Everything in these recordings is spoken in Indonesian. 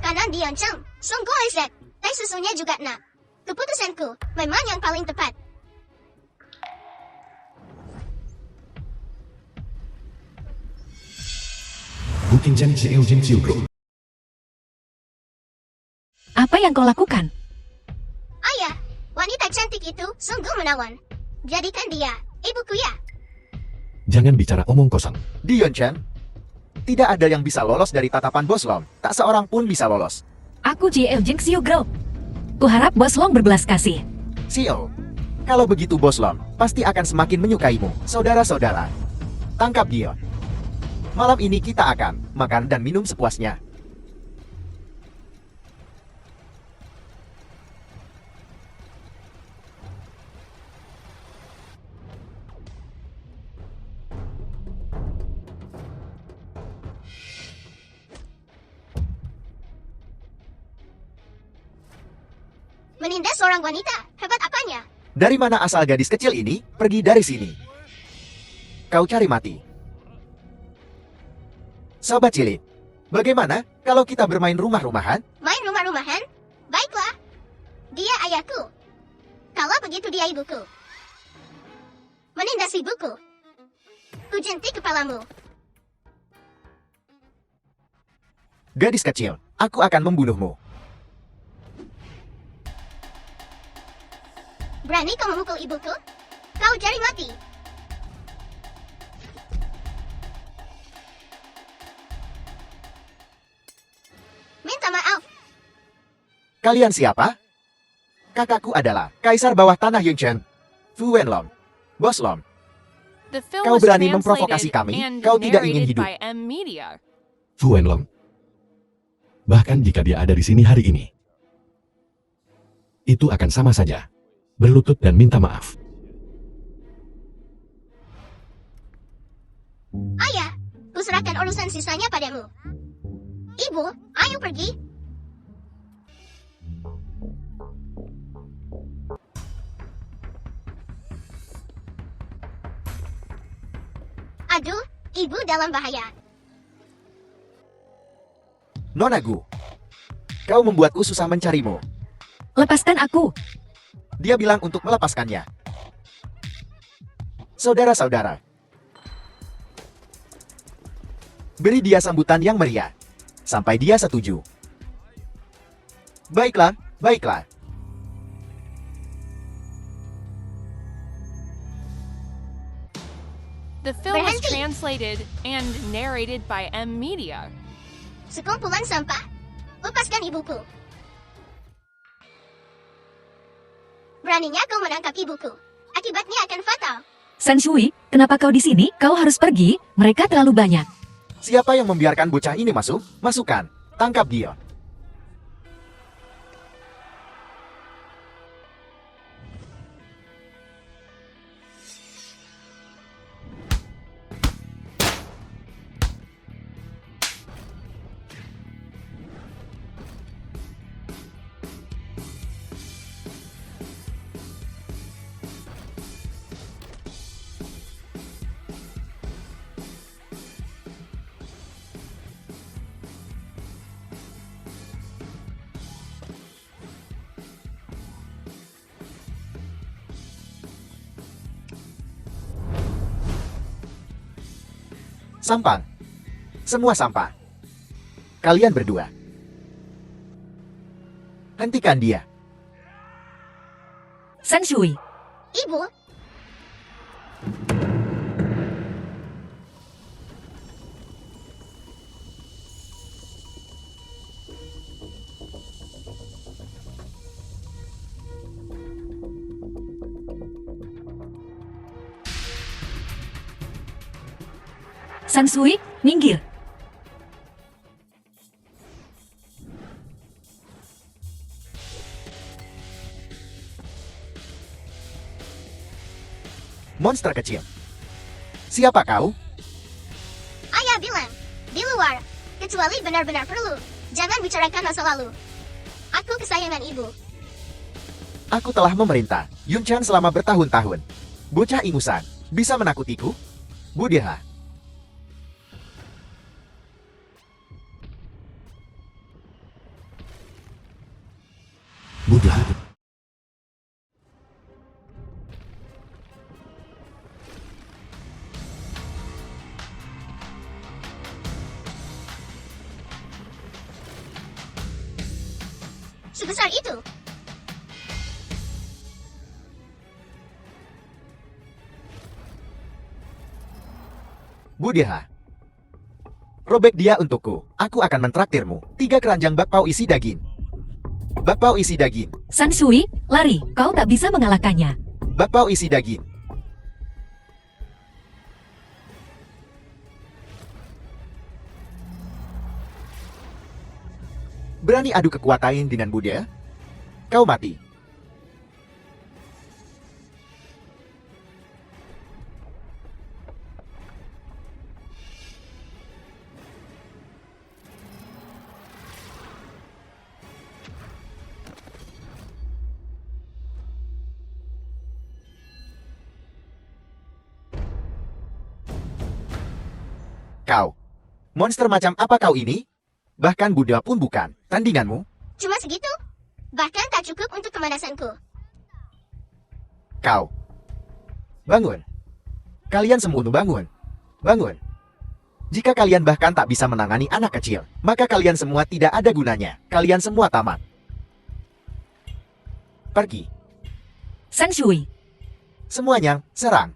Simpanan dionceng, sungguh lezat. Teh susunya juga enak. Keputusanku, memang yang paling tepat. Bukingjan Jeeljin Group. Apa yang kau lakukan? Ayah, wanita cantik itu sungguh menawan. Jadikan dia ibuku ya. Jangan bicara omong kosong. Dion Chen, tidak ada yang bisa lolos dari tatapan Bos Long. Tak seorang pun bisa lolos. Aku Jeeljin Group. Kuharap Bos Long berbelas kasih. Sio, kalau begitu Bos Long pasti akan semakin menyukaimu. Saudara-saudara, tangkap Dion. Malam ini kita akan makan dan minum sepuasnya. Menindas seorang wanita, hebat apanya? Dari mana asal gadis kecil ini? Pergi dari sini. Kau cari mati. Sobat cilik, bagaimana kalau kita bermain rumah-rumahan? Main rumah-rumahan? Baiklah. Dia ayahku. Kalau begitu dia ibuku. Menindas ibuku. Kujentik kepalamu. Gadis kecil, aku akan membunuhmu. Berani kau memukul ibuku? Kau cari mati. Minta maaf. Kalian siapa? Kakakku adalah Kaisar Bawah Tanah Yunchen, Fu Wenlong, Bos Long. Kau berani memprovokasi memprovokasi kami? kami? Kau tidak ingin hidup. Fu Wenlong. Bahkan jika dia ada di sini hari ini, itu akan sama saja. Berlutut dan minta maaf. Ayah, kuserahkan urusan sisanya padamu. Ibu, ayo pergi. Aduh, ibu dalam bahaya. Nonagu, kau membuatku susah mencarimu. Lepaskan aku. Dia bilang untuk melepaskannya. Saudara-saudara, beri dia sambutan yang meriah. Sampai dia setuju. Baiklah, baiklah. The film was Berhenti. translated and narrated by M Media. Sekumpulan sampah. Lepaskan ibuku. Beraninya kau menangkap ibuku. Akibatnya akan fatal. San Shui, kenapa kau di sini? Kau harus pergi. Mereka terlalu banyak. Siapa yang membiarkan bocah ini masuk? Masukkan. Tangkap dia. Sampah. Semua sampah. Kalian berdua. Hentikan dia. San Shui, Ibu, San Shui, minggir. Monster kecil. Siapa kau? ayah bilang, di luar, kecuali benar-benar perlu, jangan bicarakan masa lalu. Aku kesayangan ibu. Aku telah memerintah Yun-chan selama bertahun-tahun. Bocah ingusan, bisa menakutiku? Budiha. Buddha. Sebesar itu. Buddha. Robek dia untukku. Aku akan mentraktirmu. 3 keranjang bakpao isi daging. Bakpao isi daging. San Shui, lari, kau tak bisa mengalahkannya. Bakpao isi daging. Berani adu kekuatan dengan Buddha? Kau mati. Kau. Monster macam apa kau ini? Bahkan Buddha pun bukan. Tandinganmu? Cuma segitu? Bahkan tak cukup untuk kemanasanku. Kau. Bangun. Kalian semua bangun. Bangun. Jika kalian bahkan tak bisa menangani anak kecil, maka kalian semua tidak ada gunanya. Kalian semua tamat. Pergi. San Shui, Semuanya, serang.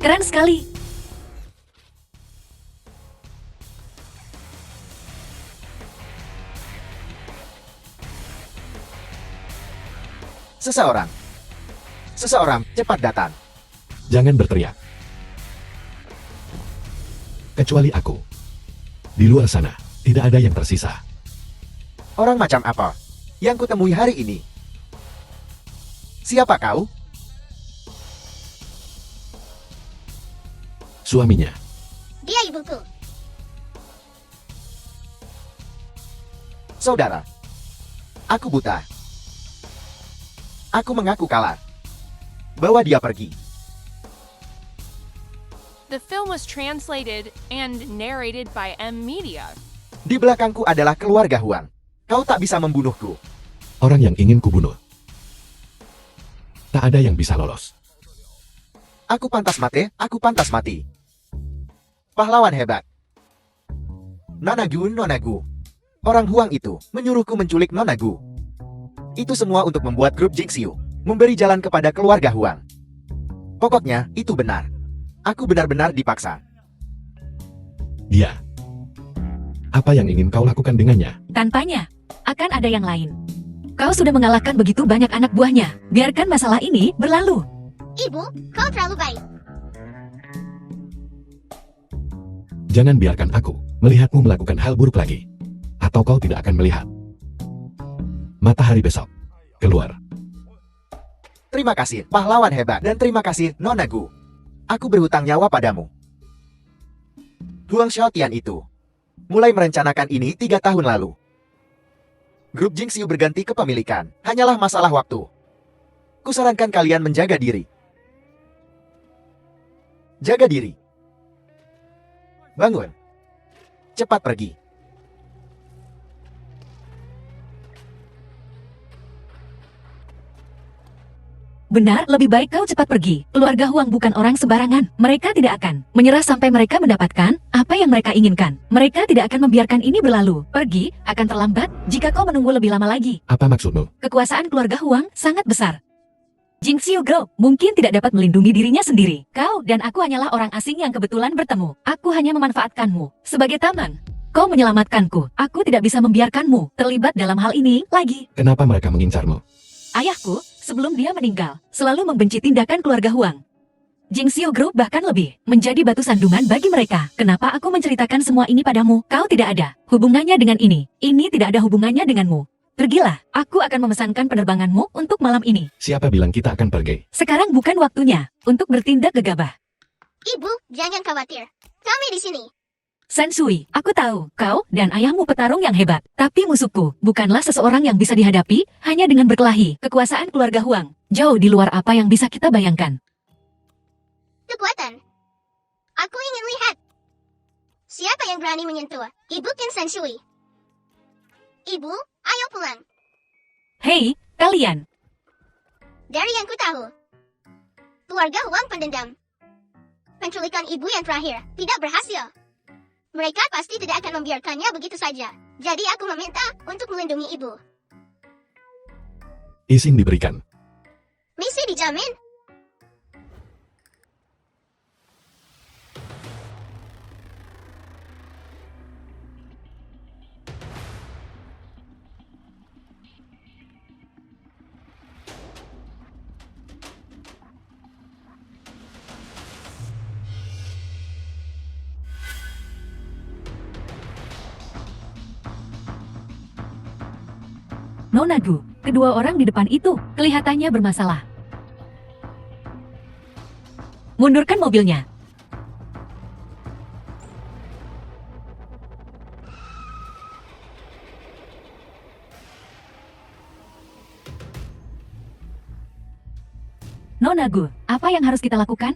keren sekali. Seseorang, cepat datang. Jangan berteriak. Kecuali aku. Di luar sana, tidak ada yang tersisa. Orang macam apa yang kutemui hari ini? Siapa kau? Suaminya. Dia ibuku. Saudara. Aku buta. Aku mengaku kalah. Bawa dia pergi. The film was translated and narrated by M Media. Di belakangku adalah keluarga Huang. Kau tak bisa membunuhku. Orang yang ingin kubunuh. Tak ada yang bisa lolos. Aku pantas mati. Pahlawan hebat. Nonagu. Orang Huang itu menyuruhku menculik Nonagu. Itu semua untuk membuat grup Jingxiu memberi jalan kepada keluarga Huang. Pokoknya, itu benar. Aku benar-benar dipaksa. Dia. Apa yang ingin kau lakukan dengannya? Tanpanya, akan ada yang lain. Kau sudah mengalahkan begitu banyak anak buahnya. Biarkan masalah ini berlalu. Ibu, kau terlalu baik. Jangan biarkan aku melihatmu melakukan hal buruk lagi. Atau kau tidak akan melihat. Matahari besok. Keluar. Terima kasih, pahlawan hebat. Dan terima kasih, Nonagu. Aku berhutang nyawa padamu. Huang Xiaotian itu mulai merencanakan ini 3 tahun lalu. Grup Jingxiu berganti kepemilikan. Hanyalah masalah waktu. Kusarankan kalian menjaga diri. Jaga diri. Bangun. Cepat pergi. Benar, lebih baik kau cepat pergi. Keluarga Huang bukan orang sembarangan. Mereka tidak akan menyerah sampai mereka mendapatkan apa yang mereka inginkan. Mereka tidak akan membiarkan ini berlalu. Pergi akan terlambat jika kau menunggu lebih lama lagi. Apa maksudmu? Kekuasaan keluarga Huang sangat besar. Jingxiu Group mungkin tidak dapat melindungi dirinya sendiri. Kau dan aku hanyalah orang asing yang kebetulan bertemu. Aku hanya memanfaatkanmu sebagai taman. Kau menyelamatkanku. Aku tidak bisa membiarkanmu terlibat dalam hal ini lagi. Kenapa mereka mengincarmu? Ayahku, sebelum dia meninggal, selalu membenci tindakan keluarga Huang. Jingxiu Group bahkan lebih menjadi batu sandungan bagi mereka. Kenapa aku menceritakan semua ini padamu? Kau tidak ada hubungannya dengan ini. Ini tidak ada hubungannya denganmu. Pergilah, aku akan memesankan penerbanganmu untuk malam ini. Siapa bilang kita akan pergi? Sekarang bukan waktunya untuk bertindak gegabah. Ibu, jangan khawatir. Kami di sini. Sensui, aku tahu, kau dan ayahmu petarung yang hebat. Tapi musuhku bukanlah seseorang yang bisa dihadapi hanya dengan berkelahi. Kekuasaan keluarga Huang jauh di luar apa yang bisa kita bayangkan. Kekuatan. Aku ingin lihat. Siapa yang berani menyentuh Ibu Qin Sensui? Ibu, ayo pulang. Hei, kalian. Dari yang ku tahu, keluarga Huang pendendam. Penculikan ibu yang terakhir tidak berhasil. Mereka pasti tidak akan membiarkannya begitu saja. Jadi aku meminta untuk melindungi ibu. Izin diberikan. Misi dijamin. Nonagu, kedua orang di depan itu kelihatannya bermasalah. Mundurkan mobilnya. Nonagu, apa yang harus kita lakukan?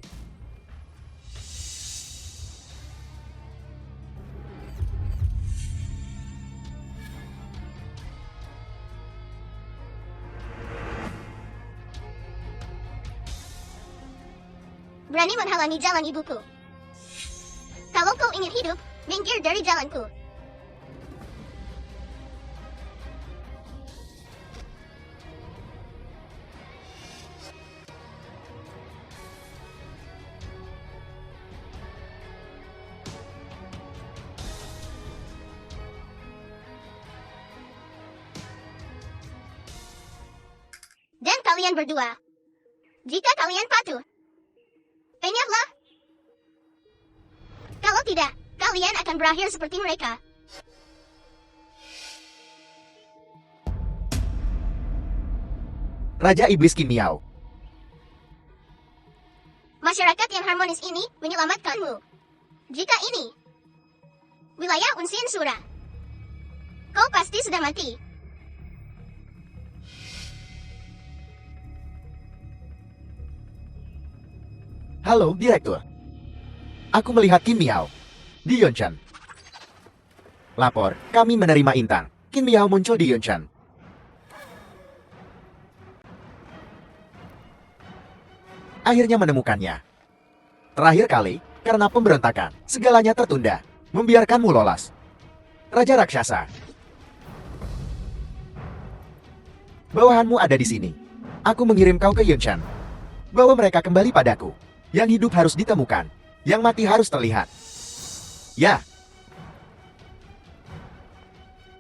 Berani menghalangi jalan ibuku. Kalau kau ingin hidup, minggir dari jalanku. Dan kalian berdua, jika kalian patuh, enyahlah. Kalau tidak, kalian akan berakhir seperti mereka. Raja Iblis Qin Miao. Masyarakat yang harmonis ini menyelamatkanmu. Jika ini wilayah Unsin Sura, kau pasti sudah mati. Halo, Direktur. Aku melihat Qin Miao di Yonshan. Lapor, kami menerima Intang. Qin Miao muncul di Yonshan. Akhirnya menemukannya. Terakhir kali, karena pemberontakan, segalanya tertunda. Membiarkanmu lolos. Raja Raksasa. Bawahanmu ada di sini. Aku mengirim kau ke Yonshan. Bawa mereka kembali padaku. Yang hidup harus ditemukan. Yang mati harus terlihat. Ya.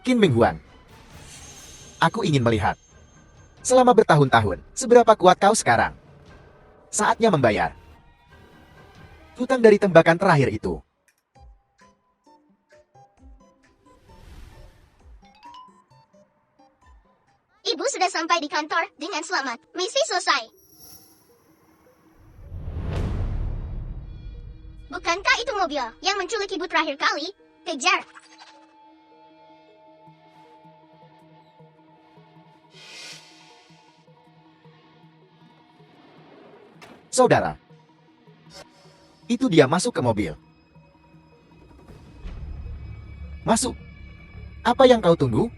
Qin Menghuan. Aku ingin melihat. Selama bertahun-tahun, seberapa kuat kau sekarang? Saatnya membayar. Hutang dari tembakan terakhir itu. Ibu sudah sampai di kantor dengan selamat. Misi selesai. Bukankah itu mobil yang menculik ibu terakhir kali? Kejar! Saudara. Itu dia masuk ke mobil. Masuk. Apa yang kau tunggu?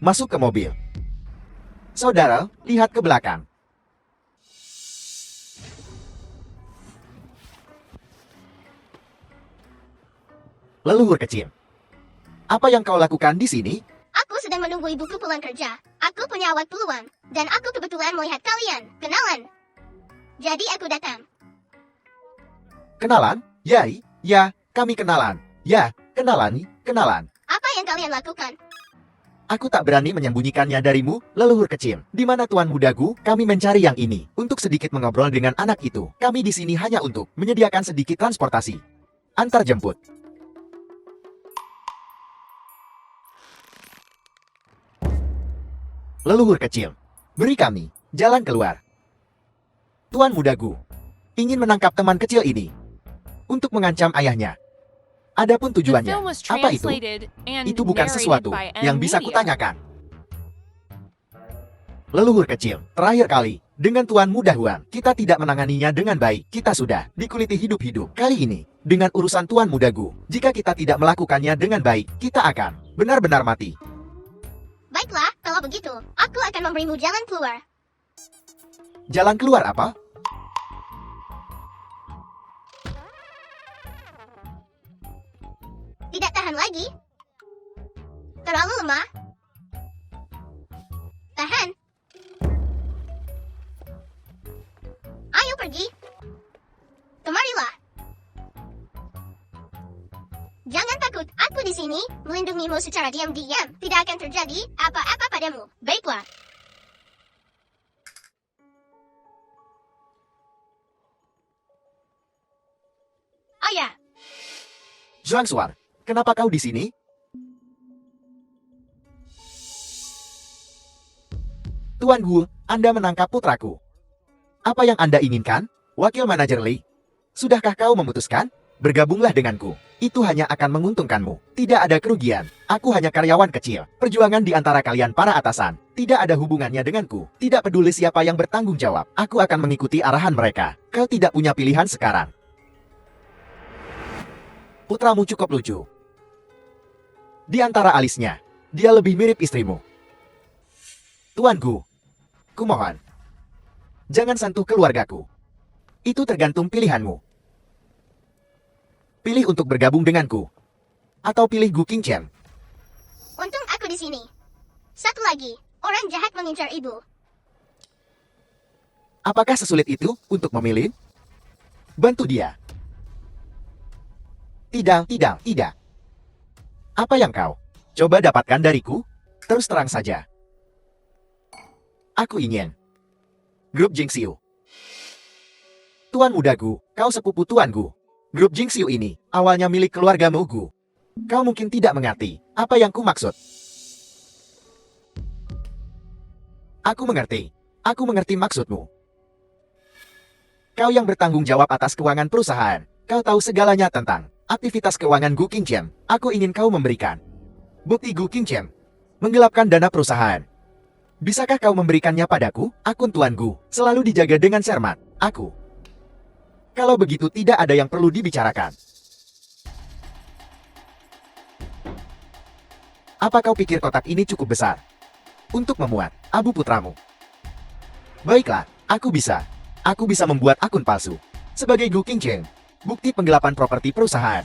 Masuk ke mobil. Saudara, lihat ke belakang. Leluhur kecil. Apa yang kau lakukan di sini? Aku sedang menunggu ibuku pulang kerja. Aku punya waktu luang. Dan aku kebetulan melihat kalian. Kenalan. Jadi aku datang. Kenalan? Yai? Ya, kami kenalan. Ya, kenalan, kenalan. Apa yang kalian lakukan? Aku tak berani menyembunyikannya darimu, leluhur kecil. Di mana Tuan Mudagu, kami mencari yang ini. Untuk sedikit mengobrol dengan anak itu. Kami di sini hanya untuk menyediakan sedikit transportasi. Antar jemput. Leluhur kecil, beri kami jalan keluar. Tuan Mudagu ingin menangkap teman kecil ini untuk mengancam ayahnya. Adapun The tujuannya, film was apa itu? translated and Itu bukan narrated sesuatu by yang M bisa Media. kutanyakan. Leluhur kecil, terakhir kali, dengan Tuan Muda Huang, kita tidak menanganinya dengan baik. Kita sudah dikuliti hidup-hidup. Kali ini, dengan urusan Tuan Muda Gu, jika kita tidak melakukannya dengan baik, kita akan benar-benar mati. Baiklah, kalau begitu, aku akan memberimu jalan keluar. Jalan keluar apa? Tidak tahan lagi? Terlalu lemah? Tahan. Ayo pergi. Kemarilah. Jangan takut, aku di sini, melindungimu secara diam-diam. Tidak akan terjadi apa-apa padamu. Baiklah. Oh ya, Zhuang Suar, kenapa kau di sini? Tuan Gu, Anda menangkap putraku. Apa yang Anda inginkan? Wakil Manajer Li, sudahkah kau memutuskan? Bergabunglah denganku. Itu hanya akan menguntungkanmu. Tidak ada kerugian. Aku hanya karyawan kecil. Perjuangan di antara kalian para atasan tidak ada hubungannya denganku. Tidak peduli siapa yang bertanggung jawab. Aku akan mengikuti arahan mereka. Kau tidak punya pilihan sekarang. Putramu cukup lucu. Di antara alisnya, dia lebih mirip istrimu. Tuan Gu, kumohon, jangan sentuh keluargaku. Itu tergantung pilihanmu. Pilih untuk bergabung denganku, atau pilih Gu Qingqian. untung aku di sini. Satu lagi, orang jahat mengincar ibu. Apakah sesulit itu untuk memilih? Bantu dia. Tidak. Apa yang kau coba dapatkan dariku? Terus terang saja. Aku ingin grup Jingxiu. Tuan Muda Gu, kau sepupu Tuan Gu. Grup Jingxiu ini awalnya milik keluargamu Gu. Kau mungkin tidak mengerti apa yang ku maksud. Aku mengerti. Aku mengerti maksudmu. Kau yang bertanggung jawab atas keuangan perusahaan. Kau tahu segalanya tentang aktivitas keuangan Gu Qingqian. Aku ingin kau memberikan bukti Gu Qingqian menggelapkan dana perusahaan. Bisakah kau memberikannya padaku? Akun Tuan Gu selalu dijaga dengan cermat. Aku. Kalau begitu tidak ada yang perlu dibicarakan. Apa kau pikir kotak ini cukup besar untuk memuat abu putramu? Baiklah, aku bisa. Aku bisa membuat akun palsu sebagai Gu Qingqian. Bukti penggelapan properti perusahaan.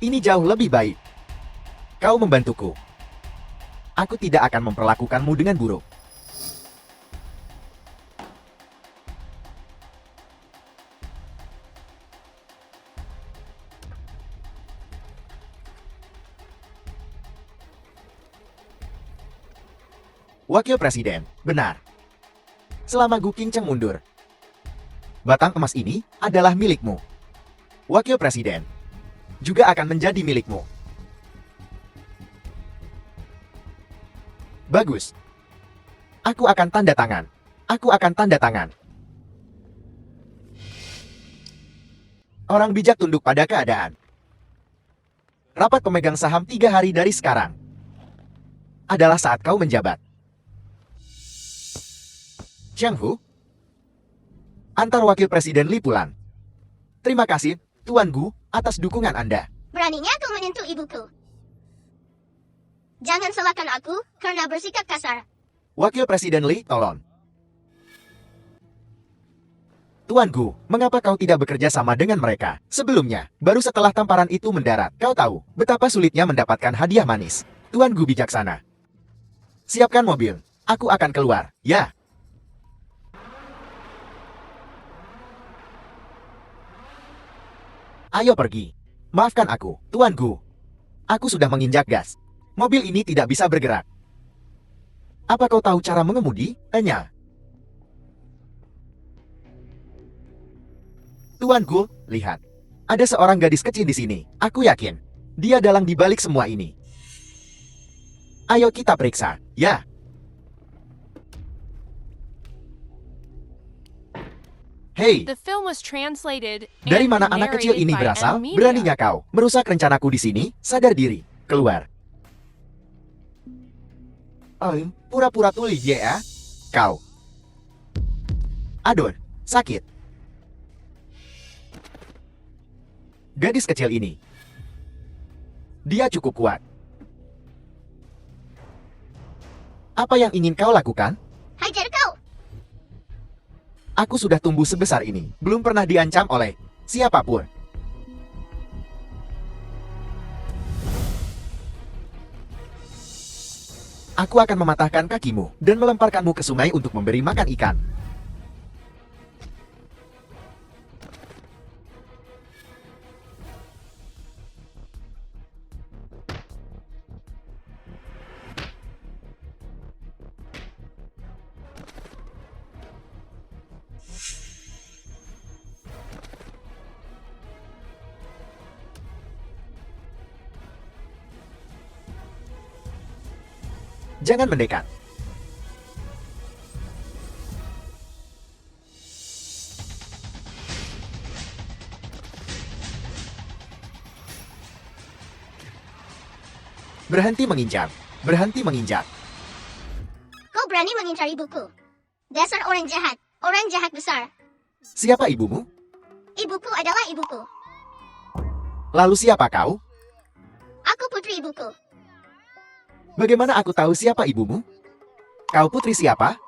Ini jauh lebih baik. Kau membantuku. Aku tidak akan memperlakukanmu dengan buruk. Wakil Presiden, benar. Selama Gu Qingqian mundur, batang emas ini adalah milikmu. Wakil Presiden juga akan menjadi milikmu. Bagus. Aku akan tanda tangan. Aku akan tanda tangan. Orang bijak tunduk pada keadaan. Rapat pemegang saham 3 hari dari sekarang adalah saat kau menjabat. Jiang Hu, antar Wakil Presiden Li pulang. Terima kasih, Tuan Gu, atas dukungan Anda. Beraninya kau menyentuh ibuku. Jangan salahkan aku karena bersikap kasar. Wakil Presiden Li, tolong. Tuan Gu, mengapa kau tidak bekerja sama dengan mereka? Sebelumnya, baru setelah tamparan itu mendarat, kau tahu betapa sulitnya mendapatkan hadiah manis. Tuan Gu bijaksana. Siapkan mobil. Aku akan keluar, ya. Ayo pergi. Maafkan aku, Tuan Gu. Aku sudah menginjak gas. Mobil ini tidak bisa bergerak. Apa kau tahu cara mengemudi? Tanya. Tuan Gu, lihat. Ada seorang gadis kecil di sini. Aku yakin. Dia dalang di balik semua ini. Ayo kita periksa, ya. Hei, The film was translated dari and mana anak kecil narrated ini by berasal? M Media. Beraninya kau merusak rencanaku di sini? Sadar diri, keluar. Oh, pura-pura tuli ya, kau. Aduh, sakit. Gadis kecil ini. Dia cukup kuat. Apa yang ingin kau lakukan? Hajar kau. Aku sudah tumbuh sebesar ini, belum pernah diancam oleh siapapun. Aku akan mematahkan kakimu dan melemparkanmu ke sungai untuk memberi makan ikan. Jangan mendekat. Berhenti menginjak. Berhenti menginjak. Kau berani mengincar ibuku. Dasar orang jahat. Orang jahat besar. Siapa ibumu? Ibuku adalah ibuku. Lalu siapa kau? Aku putri ibuku. Bagaimana aku tahu siapa ibumu? Kau putri siapa?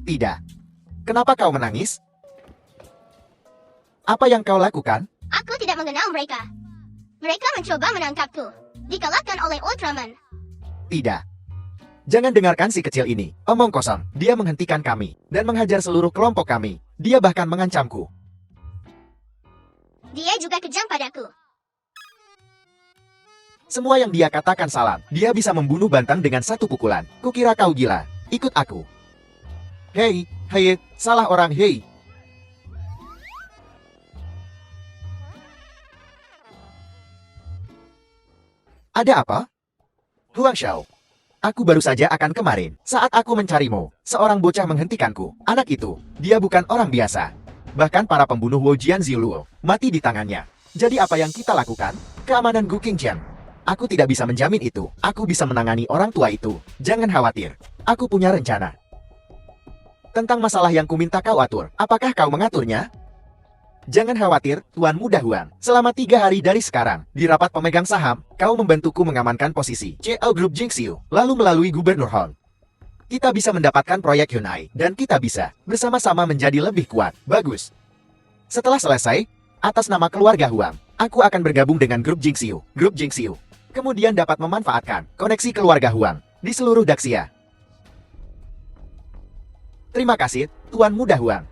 Tidak. Kenapa kau menangis? Apa yang kau lakukan? Aku tidak mengenal mereka. Mereka mencoba menangkapku. Dikalahkan oleh Ultraman. Tidak. Jangan dengarkan si kecil ini. Omong kosong. Dia menghentikan kami dan menghajar seluruh kelompok kami. Dia bahkan mengancamku. Dia juga kejam padaku. Semua yang dia katakan salah. Dia bisa membunuh Bantang dengan satu pukulan. Kukira kau gila. Ikut aku. Hei, hei, salah orang, hei. Ada apa? Huang Xiao. Aku baru saja akan kemarin. Saat aku mencarimu, seorang bocah menghentikanku. Anak itu, dia bukan orang biasa. Bahkan para pembunuh Wo Jian Ziluo mati di tangannya. Jadi apa yang kita lakukan? Keamanan Gu Qingqian. Aku tidak bisa menjamin itu. Aku bisa menangani orang tua itu. Jangan khawatir. Aku punya rencana. Tentang masalah yang kuminta kau atur, apakah kau mengaturnya? Jangan khawatir, Tuan Muda Huang. Selama 3 hari dari sekarang, di rapat pemegang saham, kau membantuku mengamankan posisi CL Group Jingxiu, lalu melalui Gubernur Hong. Kita bisa mendapatkan proyek Hyundai, dan kita bisa bersama-sama menjadi lebih kuat. Bagus. Setelah selesai, atas nama keluarga Huang, aku akan bergabung dengan Grup Jingxiu. Grup Jingxiu kemudian dapat memanfaatkan koneksi keluarga Huang di seluruh Daxia. Terima kasih, Tuan Muda Huang.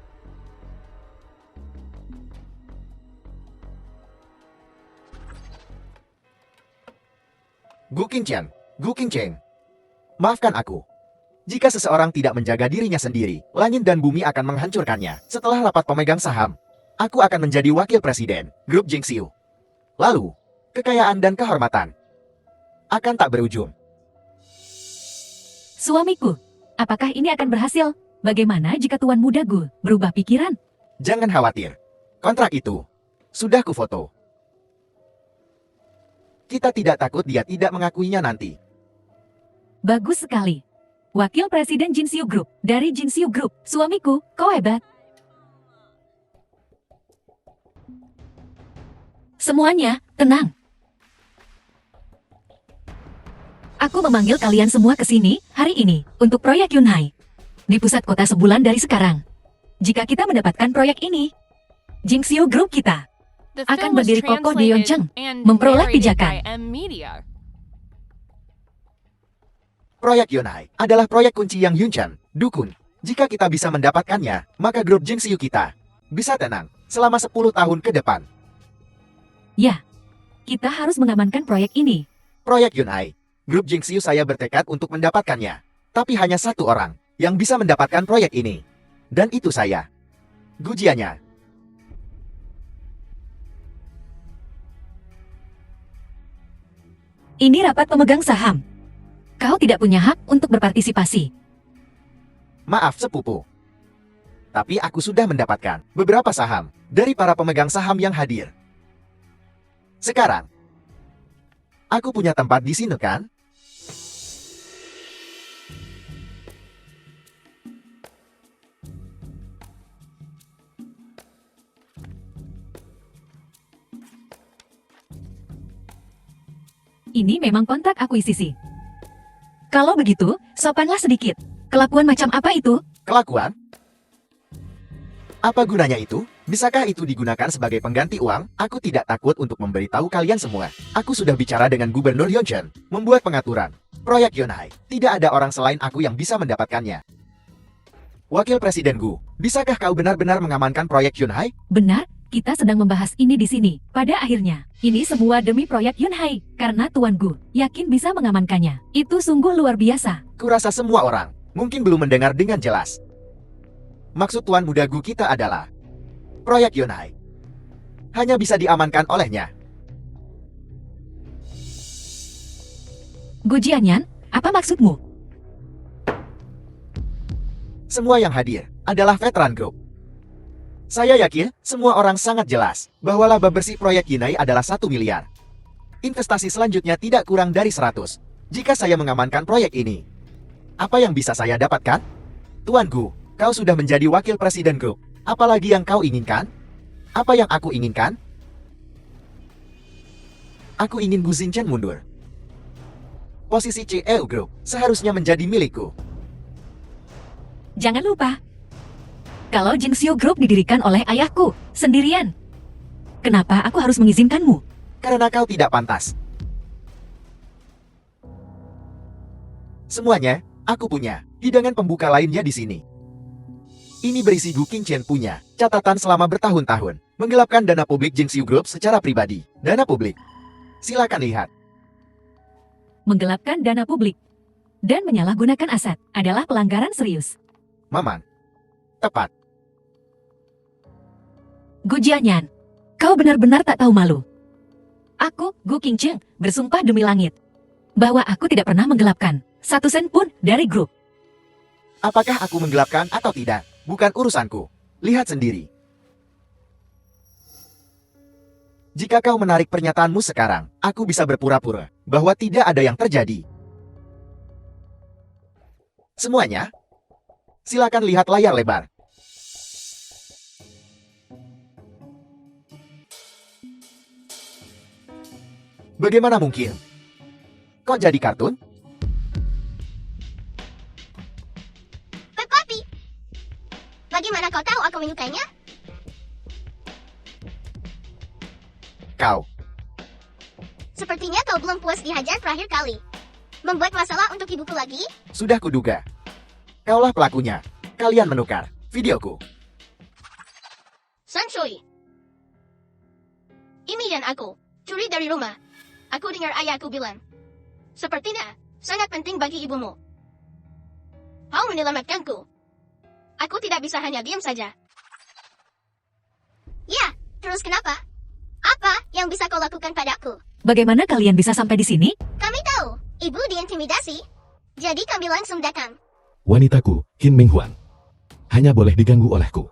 Gu Qingqian, Gu Qingcheng. Maafkan aku. Jika seseorang tidak menjaga dirinya sendiri, langit dan bumi akan menghancurkannya. Setelah rapat pemegang saham, aku akan menjadi wakil presiden Grup Jingxiu. Lalu, kekayaan dan kehormatan akan tak berujung. Suamiku, apakah ini akan berhasil? Bagaimana jika Tuan Muda Gu berubah pikiran? Jangan khawatir. Kontrak itu sudah kufoto. Kita tidak takut dia tidak mengakuinya nanti. Bagus sekali. Wakil Presiden Jinxiu Group dari Jinxiu Group. Suamiku, kau hebat. Semuanya, tenang. Aku memanggil kalian semua ke sini hari ini untuk proyek Yunhai. Di pusat kota sebulan dari sekarang. Jika kita mendapatkan proyek ini, Jinxiu Group kita The akan film was berdiri kokoh di translated Yoncheng, and memperoleh narrated pijakan. by M Media. Proyek Yunhai adalah proyek kunci yang Yunchan, dukun. Jika kita bisa mendapatkannya, maka grup Jingxiu kita bisa tenang selama 10 tahun ke depan. Ya, Kita harus mengamankan proyek ini. Proyek Yunhai. Grup Jingxiu saya bertekad untuk mendapatkannya. Tapi hanya satu orang yang bisa mendapatkan proyek ini. Dan itu saya. Gujiannya. Ini rapat pemegang saham. Kau tidak punya hak untuk berpartisipasi. Maaf sepupu. Tapi aku sudah mendapatkan beberapa saham dari para pemegang saham yang hadir. Sekarang, aku punya tempat di sini kan? Ini memang kontrak akuisisi. Kalau begitu, sopanlah sedikit. Kelakuan macam apa itu? Kelakuan? Apa gunanya itu? Bisakah itu digunakan sebagai pengganti uang? Aku tidak takut untuk memberitahu kalian semua. Aku sudah bicara dengan Gubernur Yongchen, membuat pengaturan. Proyek Yunhai, tidak ada orang selain aku yang bisa mendapatkannya. Wakil Presiden Gu, bisakah kau benar-benar mengamankan proyek Yunhai? Benar, kita sedang membahas ini di sini. Pada akhirnya, ini semua demi proyek Yunhai. Karena Tuan Gu yakin bisa mengamankannya. Itu sungguh luar biasa. Kurasa semua orang mungkin belum mendengar dengan jelas. Maksud Tuan Muda Gu kita adalah proyek Yunhai hanya bisa diamankan olehnya. Gu Jianyan, apa maksudmu? Semua yang hadir adalah veteran grup. Saya yakin semua orang sangat jelas bahwa laba bersih proyek Yunhai adalah 1 miliar. Investasi selanjutnya tidak kurang dari 100. Jika saya mengamankan proyek ini, apa yang bisa saya dapatkan? Tuan Gu, kau sudah menjadi wakil presiden grup. Apalagi yang kau inginkan? Apa yang aku inginkan? Aku ingin Gu Xinchen mundur. Posisi CEO Group seharusnya menjadi milikku. Jangan lupa, kalau Jingxiu Group didirikan oleh ayahku sendirian, kenapa aku harus mengizinkanmu? Karena kau tidak pantas. Semuanya, aku punya hidangan pembuka lainnya di sini. Ini berisi Gu Qingchen punya catatan selama bertahun-tahun menggelapkan dana publik Jingxiu Group secara pribadi. Dana publik. Silakan lihat. Menggelapkan dana publik dan menyalahgunakan aset adalah pelanggaran serius. Maman. Tepat. Gu Jianyan, kau benar-benar tak tahu malu. Aku, Gu Qingchen, bersumpah demi langit bahwa aku tidak pernah menggelapkan 1 sen pun dari grup. Apakah aku menggelapkan atau tidak? Bukan urusanku. Lihat sendiri. Jika kau menarik pernyataanmu sekarang, aku bisa berpura-pura bahwa tidak ada yang terjadi. Semuanya, silakan lihat layar lebar. Bagaimana mungkin? Kok jadi kartun? Papi, bagaimana kau tahu aku menyukainya? Kau. Sepertinya kau belum puas dihajar terakhir kali. Membuat masalah untuk ibuku lagi? Sudah kuduga. Kaulah pelakunya. Kalian menukar videoku. Sanshui. Imi dan aku curi dari rumah. Aku dengar ayahku bilang, sepertinya sangat penting bagi ibumu. Kau menyelamatkanku. Aku tidak bisa hanya diam saja. Ya, terus kenapa? Apa yang bisa kau lakukan padaku? Bagaimana kalian bisa sampai di sini? Kami tahu, ibu diintimidasi. Jadi kami langsung datang. Wanitaku, Qin Minghuan. Hanya boleh diganggu olehku.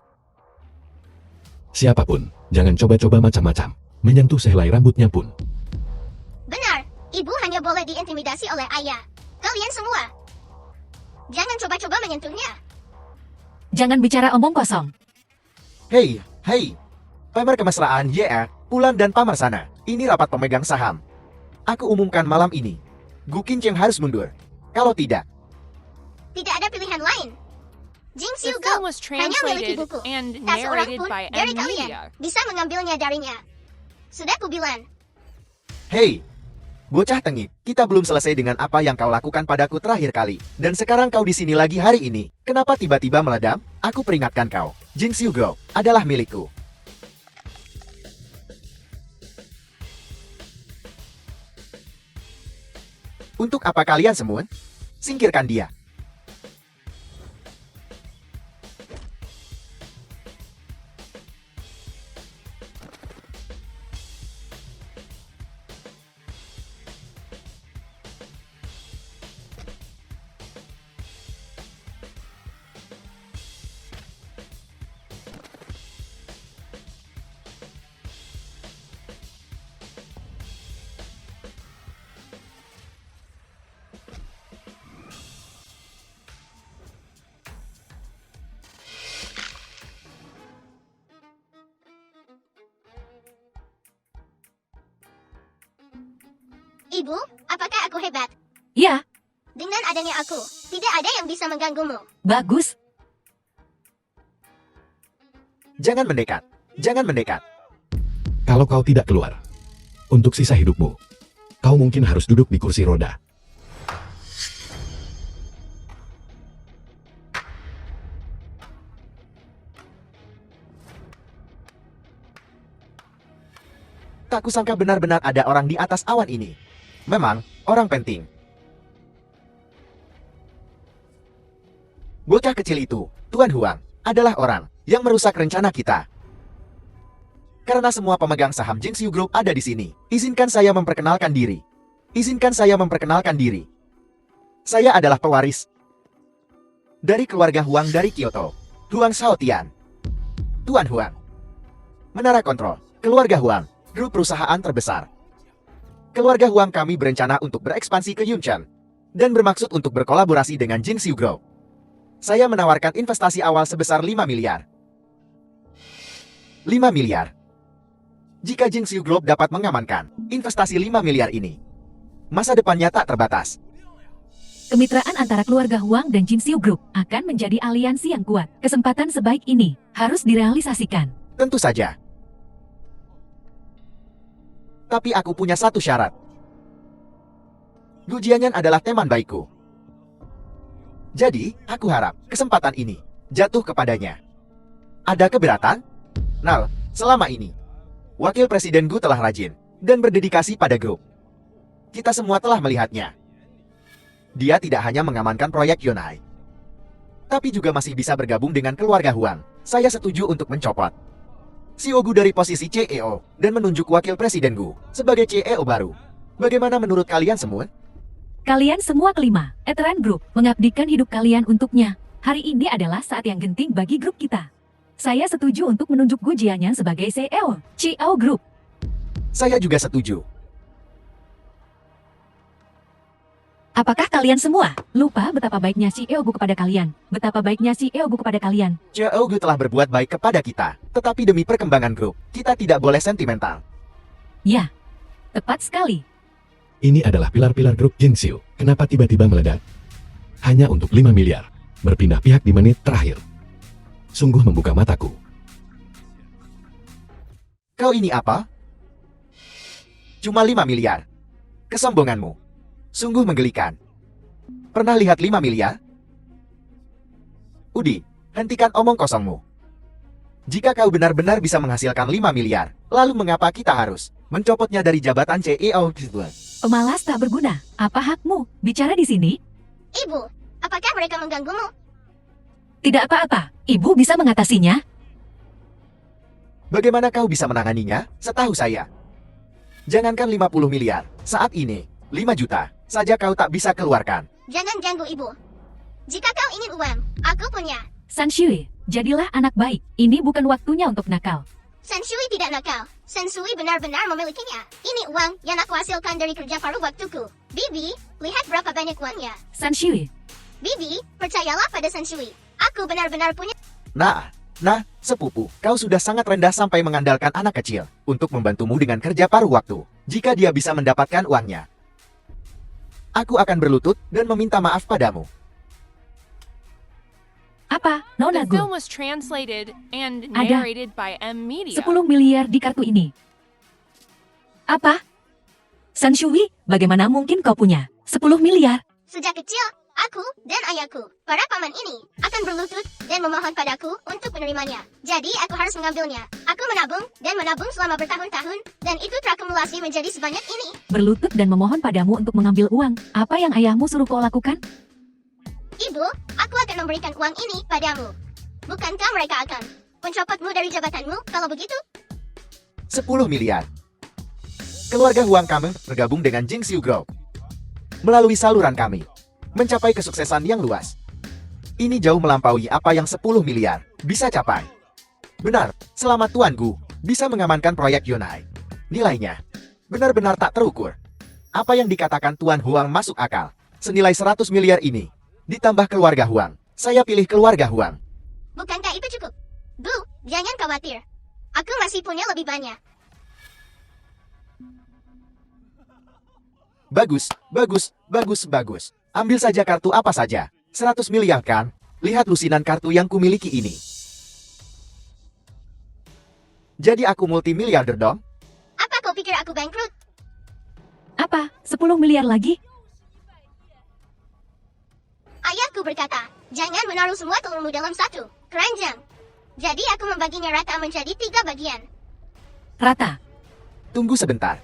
Siapapun, jangan coba-coba macam-macam. Menyentuh sehelai rambutnya pun. Benar, ibu hanya boleh diintimidasi oleh ayah. Kalian semua. Jangan coba-coba menyentuhnya. Jangan bicara omong kosong. Hei, hei. Pamer kemesraan YR, Pulan dan Pamarsana. Ini rapat pemegang saham. Aku umumkan malam ini. Gu Qingchen harus mundur. Kalau tidak, Tidak ada pilihan lain. The Jingxiu film Go was hanya milik translated ibuku. and Tak seorang narrated pun by dari M kalian Media. bisa mengambilnya darinya. Sudah kubilang. hei. Bocah tengik, kita belum selesai dengan apa yang kau lakukan padaku terakhir kali. Dan sekarang kau di sini lagi hari ini. Kenapa tiba-tiba meledam? Aku peringatkan kau. Jingxiu Go adalah milikku. Untuk apa kalian semua? Singkirkan dia. Ibu, apakah aku hebat? Ya, Dengan adanya aku, tidak ada yang bisa mengganggumu. bagus. Jangan mendekat. Jangan mendekat. Kalau kau tidak keluar, untuk sisa hidupmu, kau mungkin harus duduk di kursi roda. Tak kusangka benar-benar ada orang di atas awan ini. Memang, orang penting. Bocah kecil itu, Tuan Huang, adalah orang yang merusak rencana kita. Karena semua pemegang saham Jingxiu Group ada di sini, izinkan saya memperkenalkan diri. Izinkan saya memperkenalkan diri. Saya adalah pewaris dari keluarga Huang dari Kyoto, Huang Shaotian. Tuan Huang. Menara kontrol, keluarga Huang, grup perusahaan terbesar. Keluarga Huang kami berencana untuk berekspansi ke Yuncheng dan bermaksud untuk berkolaborasi dengan Jingxiu Group. Saya menawarkan investasi awal sebesar 5 miliar. 5 miliar. Jika Jingxiu Group dapat mengamankan investasi 5 miliar ini, masa depannya tak terbatas. Kemitraan antara keluarga Huang dan Jingxiu Group akan menjadi aliansi yang kuat. Kesempatan sebaik ini harus direalisasikan. Tentu saja. Tapi aku punya satu syarat. Gu Jianyan adalah teman baikku. Jadi, aku harap kesempatan ini jatuh kepadanya. Ada keberatan? Nal, selama ini, Wakil Presiden Gu telah rajin dan berdedikasi pada grup. Kita semua telah melihatnya. Dia tidak hanya mengamankan proyek Yonhai, tapi juga masih bisa bergabung dengan keluarga Huang. Saya setuju untuk mencopot CEO Gu dari posisi CEO dan menunjuk Wakil Presiden Gu sebagai CEO baru. Bagaimana menurut kalian semua? Kalian semua kelima, Eteran Group, mengabdikan hidup kalian untuknya. Hari ini adalah saat yang genting bagi grup kita. Saya setuju untuk menunjuk Gu Jianyan sebagai CEO, CEO Group. Saya juga setuju. Apakah kalian semua lupa betapa baiknya CEO Gu kepada kalian? Betapa baiknya CEO Gu kepada kalian? CEO Gu telah berbuat baik kepada kita, tetapi demi perkembangan grup, kita tidak boleh sentimental. Ya, tepat sekali. Ini adalah pilar-pilar grup Jingxiu. Kenapa tiba-tiba meledak? Hanya untuk 5 miliar. Berpindah pihak di menit terakhir. Sungguh membuka mataku. Kau ini apa? Cuma 5 miliar. Kesombonganmu sungguh menggelikan. Pernah lihat 5 miliar? Udi, hentikan omong kosongmu. Jika kau benar-benar bisa menghasilkan 5 miliar, lalu mengapa kita harus mencopotnya dari jabatan CEO? Pemalas tak berguna. Apa hakmu bicara di sini? Ibu, apakah mereka mengganggumu? Tidak apa-apa. Ibu bisa mengatasinya. Bagaimana kau bisa menanganinya? Setahu saya, jangankan 50 miliar, saat ini 5 juta saja kau tak bisa keluarkan. Jangan ganggu ibu. Jika kau ingin uang, aku punya. San Shui, jadilah anak baik. Ini bukan waktunya untuk nakal. San Shui tidak nakal. San Shui benar-benar memilikinya. Ini uang yang aku hasilkan dari kerja paruh waktuku. Bibi, lihat berapa banyak uangnya. San Shui, Bibi, percayalah pada San Shui. Aku benar-benar punya. Nah, sepupu, kau sudah sangat rendah sampai mengandalkan anak kecil untuk membantumu dengan kerja paruh waktu. Jika dia bisa mendapatkan uangnya, aku akan berlutut dan meminta maaf padamu. apa? Nona The film Gu, was translated and Ada narrated by M Media. 10 miliar di kartu ini. Apa? San Shui, bagaimana mungkin kau punya 10 miliar? Sejak kecil, aku dan ayahku, para paman ini, akan berlutut dan memohon padaku untuk menerimanya. Jadi aku harus mengambilnya. Aku menabung dan menabung selama bertahun-tahun, dan itu terakumulasi menjadi sebanyak ini. berlutut dan memohon padamu untuk mengambil uang. Apa yang ayahmu suruh kau lakukan? Ibu, aku akan memberikan uang ini padamu. Bukankah mereka akan mencopotmu dari jabatanmu kalau begitu? 10 miliar. Keluarga Huang kami bergabung dengan Jingxiu Group. Melalui saluran kami, mencapai kesuksesan yang luas. Ini jauh melampaui apa yang 10 miliar bisa capai. Benar, selamat Tuan Gu, bisa mengamankan proyek Yunai. Nilainya benar-benar tak terukur. Apa yang dikatakan Tuan Huang masuk akal. Senilai 100 miliar ini, ditambah keluarga Huang. Saya pilih keluarga Huang. Bukankah itu cukup? Bu, jangan khawatir. Aku masih punya lebih banyak. Bagus, bagus, bagus, bagus. Ambil saja kartu apa saja. 100 miliar kan? Lihat lusinan kartu yang kumiliki ini. Jadi aku multimiliarder dong? Apa kau pikir aku bangkrut? Apa? 10 miliar lagi? Ayahku berkata, jangan menaruh semua telurmu dalam satu keranjang. Jadi aku membaginya rata menjadi 3 bagian. Rata. Tunggu sebentar.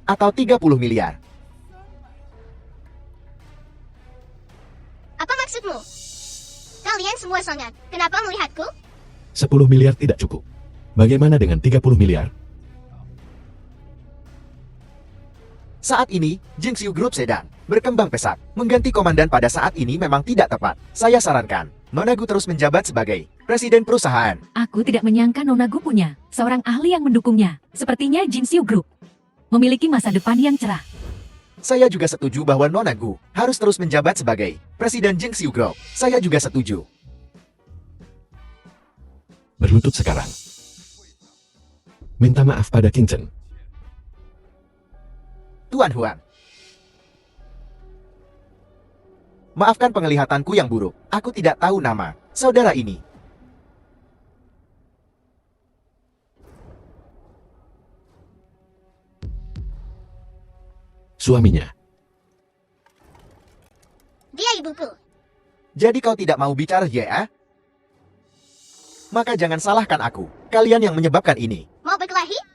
Atau 30 miliar. Apa maksudmu? Kalian semua sangat. Kenapa melihatku? 10 miliar tidak cukup. Bagaimana dengan 30 miliar? Saat ini, Jingxiu Group sedang berkembang pesat. Mengganti komandan pada saat ini memang tidak tepat. Saya sarankan, Nona Gu terus menjabat sebagai presiden perusahaan. Aku tidak menyangka Nona Gu punya seorang ahli yang mendukungnya. Sepertinya Jingxiu Group memiliki masa depan yang cerah. Saya juga setuju bahwa Nona Gu harus terus menjabat sebagai presiden Jingxiu Group. Saya juga setuju. Berlutut sekarang. Minta maaf pada King Chen. Tuan Huang. Maafkan penglihatanku yang buruk. Aku tidak tahu nama saudara ini. Suaminya. Dia ibuku. Jadi kau tidak mau bicara ya? Maka jangan salahkan aku. Kalian yang menyebabkan ini. Mau berkelahi?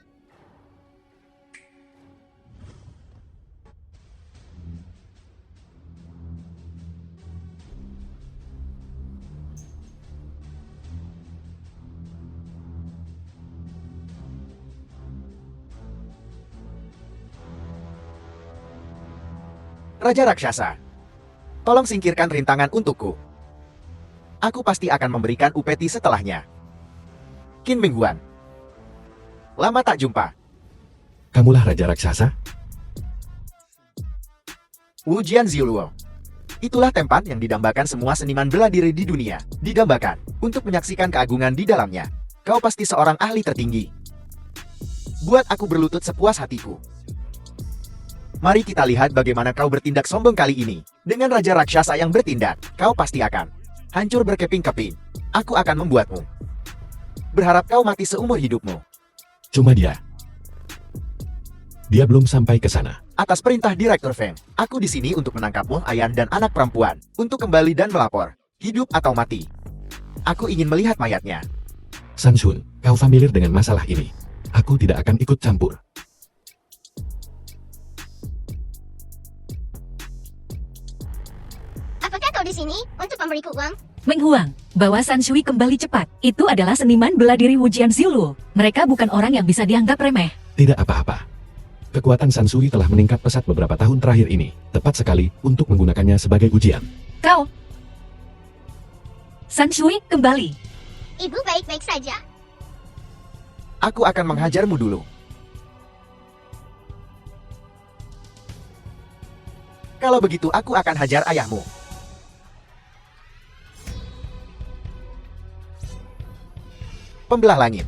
Raja Raksasa, tolong singkirkan rintangan untukku. Aku pasti akan memberikan upeti setelahnya. Qin Mingguan. Lama tak jumpa. Kamulah Raja Raksasa? Wu Jian Ziuluo. Itulah tempat yang didambakan semua seniman bela diri di dunia. Didambakan untuk menyaksikan keagungan di dalamnya. Kau pasti seorang ahli tertinggi. Buat aku berlutut sepuas hatiku. Mari kita lihat bagaimana kau bertindak sombong kali ini. Dengan Raja Raksasa yang bertindak, kau pasti akan hancur berkeping-keping. Aku akan membuatmu. Berharap kau mati seumur hidupmu. Cuma dia. Dia belum sampai ke sana. Atas perintah Direktur Feng, aku di sini untuk menangkapmu, Ayan dan anak perempuan. Untuk kembali dan melapor. Hidup atau mati. Aku ingin melihat mayatnya. Sansun, kau familiar dengan masalah ini. Aku tidak akan ikut campur. Apakah kau di sini untuk memberiku uang? Meng Huang, bawa San Shui kembali cepat. Itu adalah seniman bela diri Wu Jian Ziuluo. Mereka bukan orang yang bisa dianggap remeh. Tidak apa-apa. Kekuatan Sansui telah meningkat pesat beberapa tahun terakhir ini. Tepat sekali untuk menggunakannya sebagai ujian. Kau! San Shui, kembali. Ibu baik-baik saja. Aku akan menghajarmu dulu. Kalau begitu aku akan hajar ayahmu. Pembelah langit.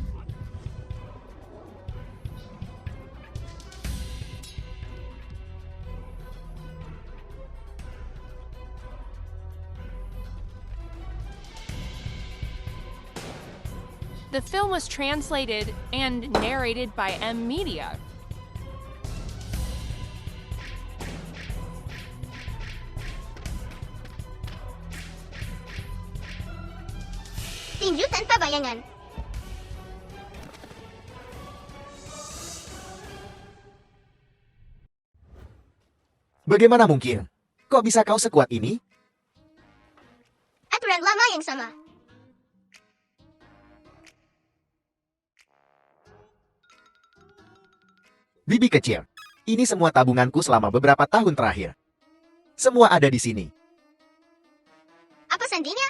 The film was translated and narrated by M Media. Tinju tanpa bayangan. Bagaimana mungkin? Kok bisa kau sekuat ini? Aturan lama yang sama. Bibi kecil, ini semua tabunganku selama beberapa tahun terakhir. Semua ada di sini. Apa sandinya?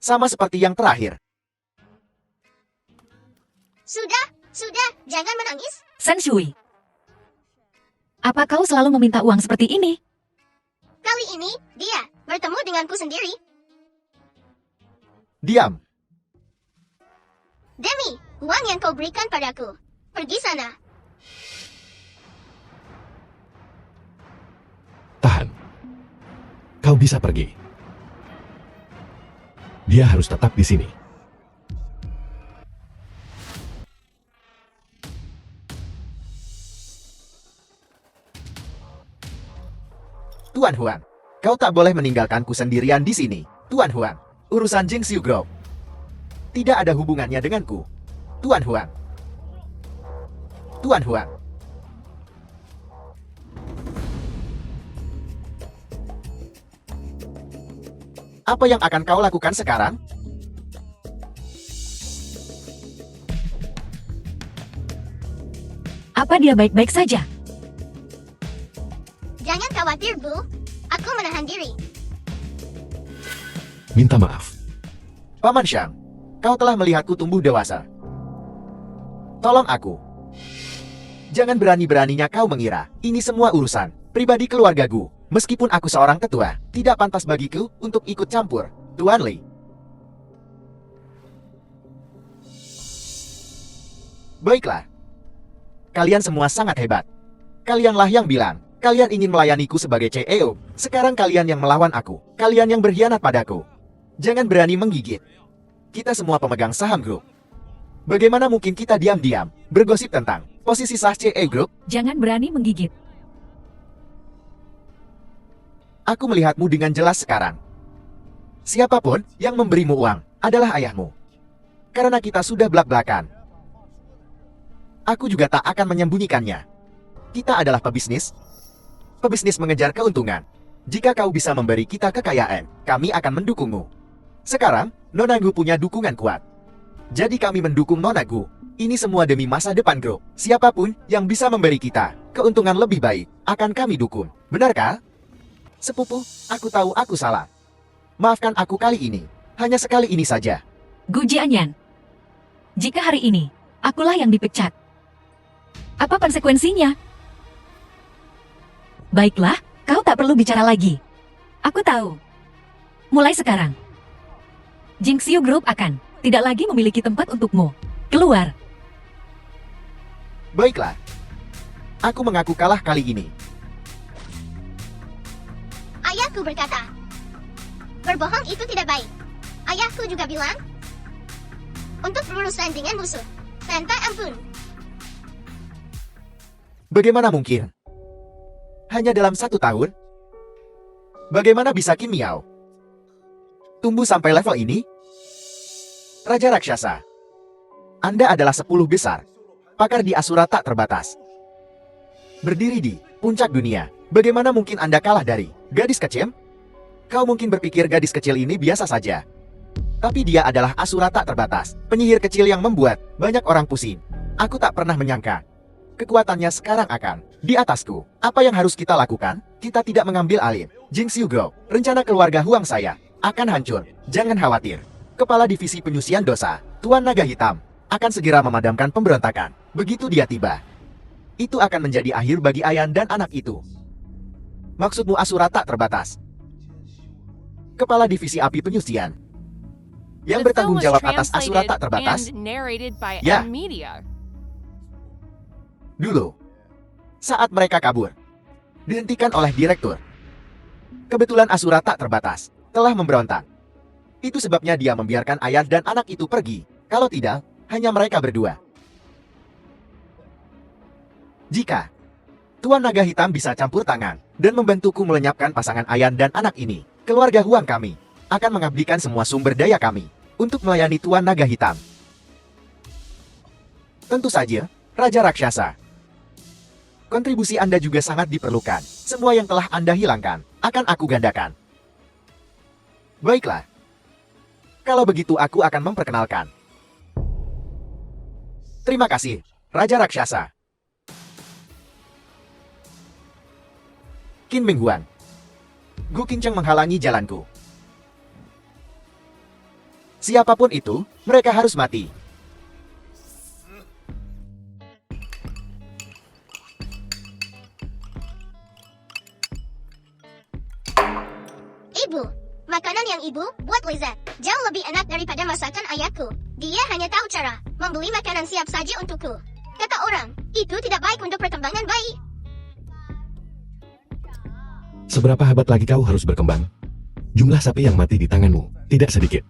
Sama seperti yang terakhir. Sudah, jangan menangis. San Shui. Apa kau selalu meminta uang seperti ini? Kali ini, dia bertemu denganku sendiri. Diam. Demi uang yang kau berikan padaku. Pergi sana. Tahan. Kau bisa pergi. Dia harus tetap di sini. Tuan Huang, kau tak boleh meninggalkanku sendirian di sini. Tuan Huang, urusan Jingxiu Group tidak ada hubungannya denganku. Tuan Huang. Tuan Huang. Apa yang akan kau lakukan sekarang? Apa dia baik-baik saja? Jangan khawatir, Bu. Aku menahan diri. Minta maaf. Paman Shang, kau telah melihatku tumbuh dewasa. Tolong aku. Jangan berani-beraninya kau mengira ini semua urusan pribadi keluargaku. Meskipun aku seorang tetua, tidak pantas bagiku untuk ikut campur. Tuan Li. Baiklah. Kalian semua sangat hebat. Kalianlah yang bilang, kalian ingin melayaniku sebagai CEO. Sekarang kalian yang melawan aku. Kalian yang berkhianat padaku. Jangan berani menggigit. Kita semua pemegang saham grup. Bagaimana mungkin kita diam-diam bergosip tentang posisi sah CEO Group? Jangan berani menggigit. Aku melihatmu dengan jelas sekarang. Siapapun yang memberimu uang adalah ayahmu. Karena kita sudah belak-belakan. Aku juga tak akan menyembunyikannya. Kita adalah pebisnis. Pebisnis mengejar keuntungan. Jika kau bisa memberi kita kekayaan, kami akan mendukungmu. Sekarang, Nona Gu punya dukungan kuat. Jadi kami mendukung Nona Gu. Ini semua demi masa depan grup. Siapapun yang bisa memberi kita keuntungan lebih baik, akan kami dukung. Benarkah? Sepupu, aku tahu aku salah. Maafkan aku kali ini. Hanya sekali ini saja. Gu Jianyan. Jika hari ini, akulah yang dipecat. Apa konsekuensinya? Baiklah, kau tak perlu bicara lagi. Aku tahu. Mulai sekarang, Jingxiu Group akan tidak lagi memiliki tempat untukmu. Keluar. Baiklah. Aku mengaku kalah kali ini. Ayahku berkata, berbohong itu tidak baik. Ayahku juga bilang, untuk berurusan dengan musuh, tanpa ampun. Bagaimana mungkin? Hanya dalam 1 tahun? Bagaimana bisa Kim Miao tumbuh sampai level ini? Raja Raksasa, Anda adalah 10 besar, pakar di Asura tak terbatas. Berdiri di puncak dunia, bagaimana mungkin Anda kalah dari gadis kecil? Kau mungkin berpikir gadis kecil ini biasa saja. Tapi dia adalah Asura tak terbatas, penyihir kecil yang membuat banyak orang pusing. Aku tak pernah menyangka kekuatannya sekarang akan di atasku. Apa yang harus kita lakukan? Kita tidak mengambil alih Jingxiu Group. Rencana keluarga Huang saya akan hancur. Jangan khawatir. Kepala Divisi Penyusian Dosa, Tuan Naga Hitam, akan segera memadamkan pemberontakan. Begitu dia tiba, itu akan menjadi akhir bagi Ayan dan anak itu. Maksudmu Asura tak terbatas? Kepala Divisi Api Penyusian yang The film bertanggung was jawab atas Asura tak translated terbatas? and narrated by Ya. M-Media. Dulu, saat mereka kabur, dihentikan oleh direktur. Kebetulan Asura tak terbatas telah memberontak. Itu sebabnya dia membiarkan ayah dan anak itu pergi. Kalau tidak, hanya mereka berdua. Jika Tuan Naga Hitam bisa campur tangan dan membantuku melenyapkan pasangan Ayan dan anak ini, keluarga Huang kami akan mengabdikan semua sumber daya kami untuk melayani Tuan Naga Hitam. Tentu saja, Raja Raksasa. Kontribusi Anda juga sangat diperlukan. Semua yang telah Anda hilangkan, akan aku gandakan. Baiklah. Kalau begitu aku akan memperkenalkan. Terima kasih, Raja Raksasa. Qin Menghuang. Gu Qingcheng menghalangi jalanku. Siapapun itu, mereka harus mati. Ibu, makanan yang ibu buat lezat. Jauh lebih enak daripada masakan ayahku. Dia hanya tahu cara membeli makanan siap saji untukku. Kata orang, itu tidak baik untuk perkembangan bayi. Seberapa hebat lagi kau harus berkembang? Jumlah sapi yang mati di tanganmu tidak sedikit.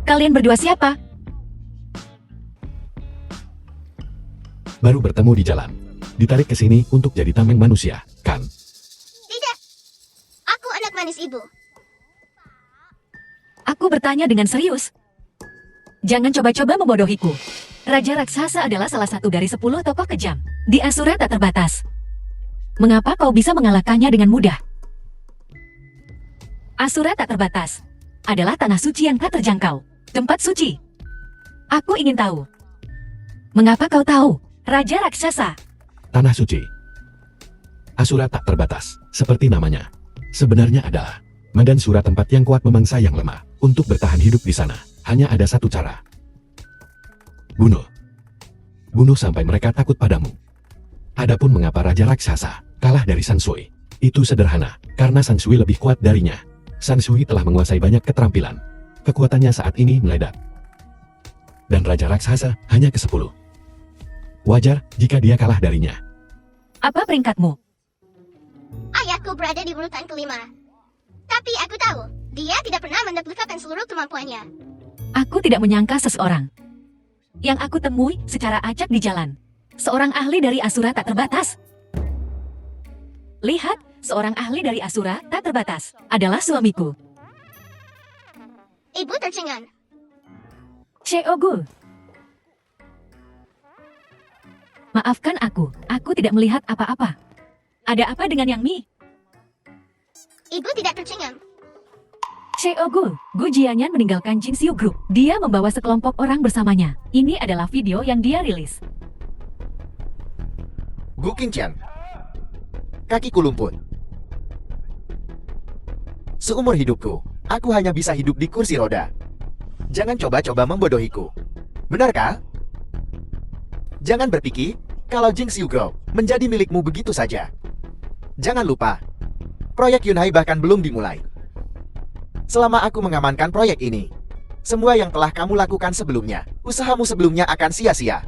Kalian berdua siapa? Baru bertemu di jalan. Ditarik ke sini untuk jadi tameng manusia, kan? Tidak. Aku anak manis ibu. Aku bertanya dengan serius. Jangan coba-coba membodohiku. Raja Raksasa adalah salah satu dari 10 tokoh kejam di Asura tak terbatas. Mengapa kau bisa mengalahkannya dengan mudah? Asura tak terbatas adalah tanah suci yang tak terjangkau. Tempat suci. Aku ingin tahu. Mengapa kau tahu, Raja Raksasa? Tanah suci. Asura tak terbatas, seperti namanya. Sebenarnya adalah medan sura, tempat yang kuat memangsa yang lemah. Untuk bertahan hidup di sana, hanya ada satu cara. Bunuh. Bunuh sampai mereka takut padamu. Adapun mengapa Raja Raksasa kalah dari Sansui, itu sederhana, karena Sansui lebih kuat darinya. Sansui telah menguasai banyak keterampilan. Kekuatannya saat ini meledak. Dan Raja Raksasa hanya ke-10. Wajar jika dia kalah darinya. Apa peringkatmu? Ayahku berada di urutan kelima. Tapi aku tahu, dia tidak pernah menduplikasikan seluruh kemampuannya. Aku tidak menyangka seseorang yang aku temui secara acak di jalan. Seorang ahli dari Asura tak terbatas. Lihat, seorang ahli dari Asura tak terbatas adalah suamiku. Ibu tercengang. Sheogu. Maafkan aku tidak melihat apa-apa. Ada apa dengan Yang Mi? Ibu tidak tercengang. Sheogu, Gu Jianyan meninggalkan Jingxiu Group. Dia membawa sekelompok orang bersamanya. Ini adalah video yang dia rilis. Gu Qingcheng. Kakiku lumpuh. Seumur hidupku, aku hanya bisa hidup di kursi roda. Jangan coba-coba membodohiku. Benarkah? Jangan berpikir kalau Jingxiu Group menjadi milikmu begitu saja. Jangan lupa, proyek Yunhai bahkan belum dimulai. Selama aku mengamankan proyek ini, semua yang telah kamu lakukan sebelumnya, usahamu sebelumnya akan sia-sia.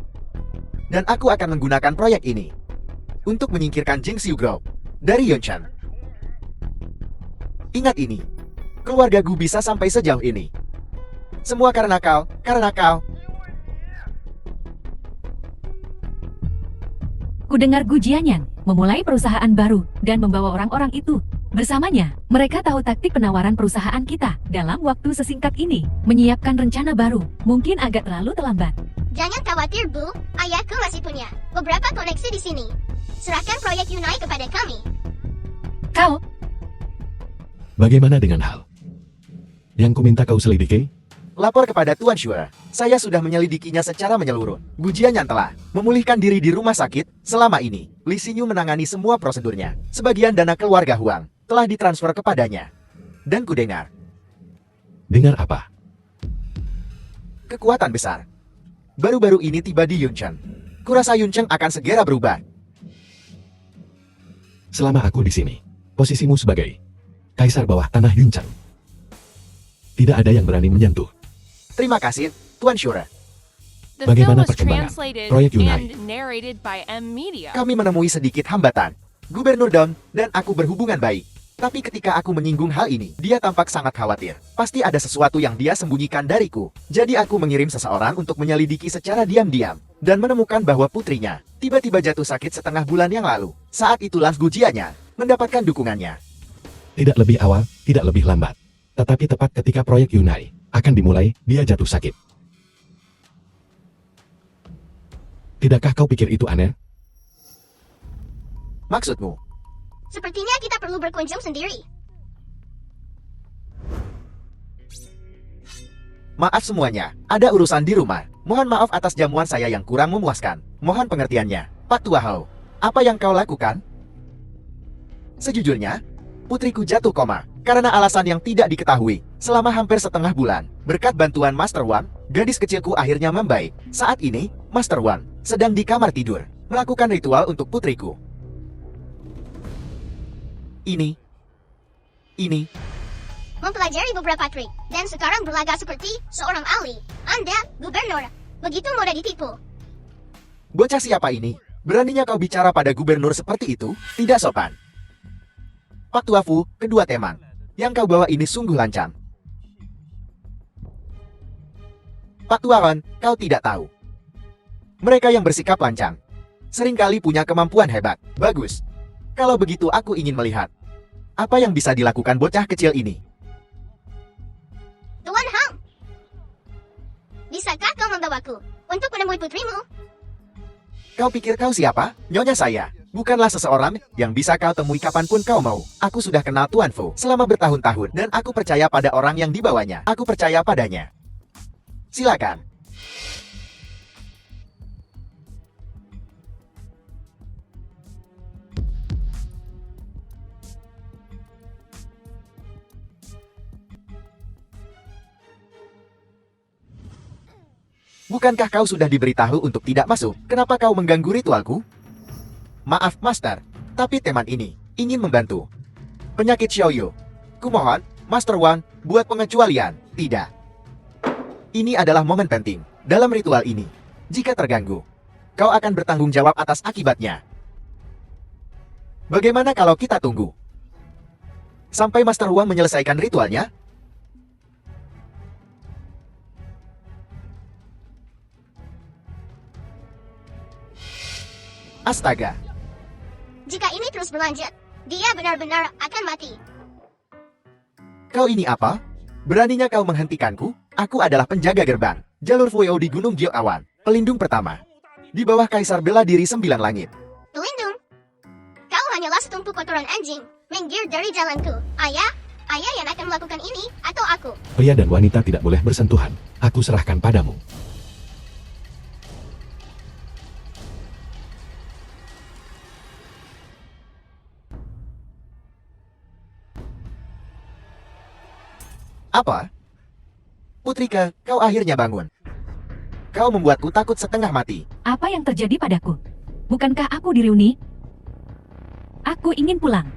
Dan aku akan menggunakan proyek ini untuk menyingkirkan Jingxiu Group dari Yunshan. Ingat ini, keluarga Gu bisa sampai sejauh ini. Semua karena kau. Kudengar Gu Jianyan memulai perusahaan baru dan membawa orang-orang itu bersamanya. Mereka tahu taktik penawaran perusahaan kita dalam waktu sesingkat ini. Menyiapkan rencana baru mungkin agak terlalu terlambat. Jangan khawatir, Bu. Ayahku masih punya beberapa koneksi di sini. Serahkan proyek Yunai kepada kami. Kau, Bagaimana dengan hal yang kuminta kau selidiki? Lapor kepada Tuan Shura. Saya sudah menyelidikinya secara menyeluruh. Gu Jianyan telah memulihkan diri di rumah sakit. Selama ini, Li Xinyu menangani semua prosedurnya. Sebagian dana keluarga Huang telah ditransfer kepadanya. Dan ku dengar Dengar apa? kekuatan besar baru-baru ini tiba di Yuncheng. Kurasa Yuncheng akan segera berubah. Selama aku di sini, posisimu sebagai kaisar bawah tanah Yuncheng, tidak ada yang berani menyentuh. Terima kasih, Tuan Shura. The film Bagaimana was perkembangan translated proyek Yunai? and narrated by M Media. Kami menemui sedikit hambatan. Gubernur Don dan aku berhubungan baik. Tapi ketika aku menyinggung hal ini, dia tampak sangat khawatir. Pasti ada sesuatu yang dia sembunyikan dariku. Jadi aku mengirim seseorang untuk menyelidiki secara diam-diam. Dan menemukan bahwa putrinya tiba-tiba jatuh sakit setengah bulan yang lalu. Saat itulah Gu Jianyan mendapatkan dukungannya. Tidak lebih awal, tidak lebih lambat. Tetapi tepat ketika proyek Yunai akan dimulai, dia jatuh sakit. Tidakkah kau pikir itu aneh? maksudmu? Sepertinya kita perlu berkunjung sendiri. Maaf semuanya, ada urusan di rumah. Mohon maaf atas jamuan saya yang kurang memuaskan. Mohon pengertiannya. Pak Tua Hao, apa yang kau lakukan? Sejujurnya, putriku jatuh koma karena alasan yang tidak diketahui. Selama hampir setengah bulan, berkat bantuan Master Wang, gadis kecilku akhirnya membaik. Saat ini, Master Wang sedang di kamar tidur, melakukan ritual untuk putriku. Ini Mempelajari beberapa trik, dan sekarang berlagak seperti seorang ahli. Anda, gubernur, begitu mudah ditipu. bocah siapa ini? Beraninya kau bicara pada gubernur seperti itu? Tidak sopan. Pak Tua Fu, kedua teman, yang kau bawa ini sungguh lancang. Pak Tua Hon, kau tidak tahu. Mereka yang bersikap lancang seringkali punya kemampuan hebat. Bagus. Kalau begitu aku ingin melihat apa yang bisa dilakukan bocah kecil ini. Tuan Hang, bisakah kau membawaku untuk menemui putrimu? Kau pikir kau siapa? Nyonya saya. Bukanlah seseorang yang bisa kau temui kapanpun kau mau. Aku sudah kenal Tuan Fu selama bertahun-tahun dan aku percaya pada orang yang dibawanya. Aku percaya padanya. Silakan. Bukankah kau sudah diberitahu untuk tidak masuk? Kenapa kau mengganggu ritualku? Maaf, Master, tapi teman ini ingin membantu. Penyakit Xiaoyu. Kumohon, Master Wang, buat pengecualian. Tidak. Ini adalah momen penting dalam ritual ini. Jika terganggu, kau akan bertanggung jawab atas akibatnya. Bagaimana kalau kita tunggu sampai Master Wang menyelesaikan ritualnya? Astaga. Jika ini terus berlanjut, dia benar-benar akan mati. Kau ini apa? Beraninya kau menghentikanku? Aku adalah penjaga gerbang jalur Fueo di Gunung Jiok Awan, pelindung pertama di bawah Kaisar Bela Diri Sembilan Langit. Pelindung, kau hanyalah setumpuk kotoran anjing. Minggir dari jalanku. Ayah yang akan melakukan ini, atau aku. Pria dan wanita tidak boleh bersentuhan. Aku serahkan padamu. Apa? Putrika, kau akhirnya bangun. Kau membuatku takut setengah mati. Apa yang terjadi padaku? Bukankah aku diruni? Aku ingin pulang.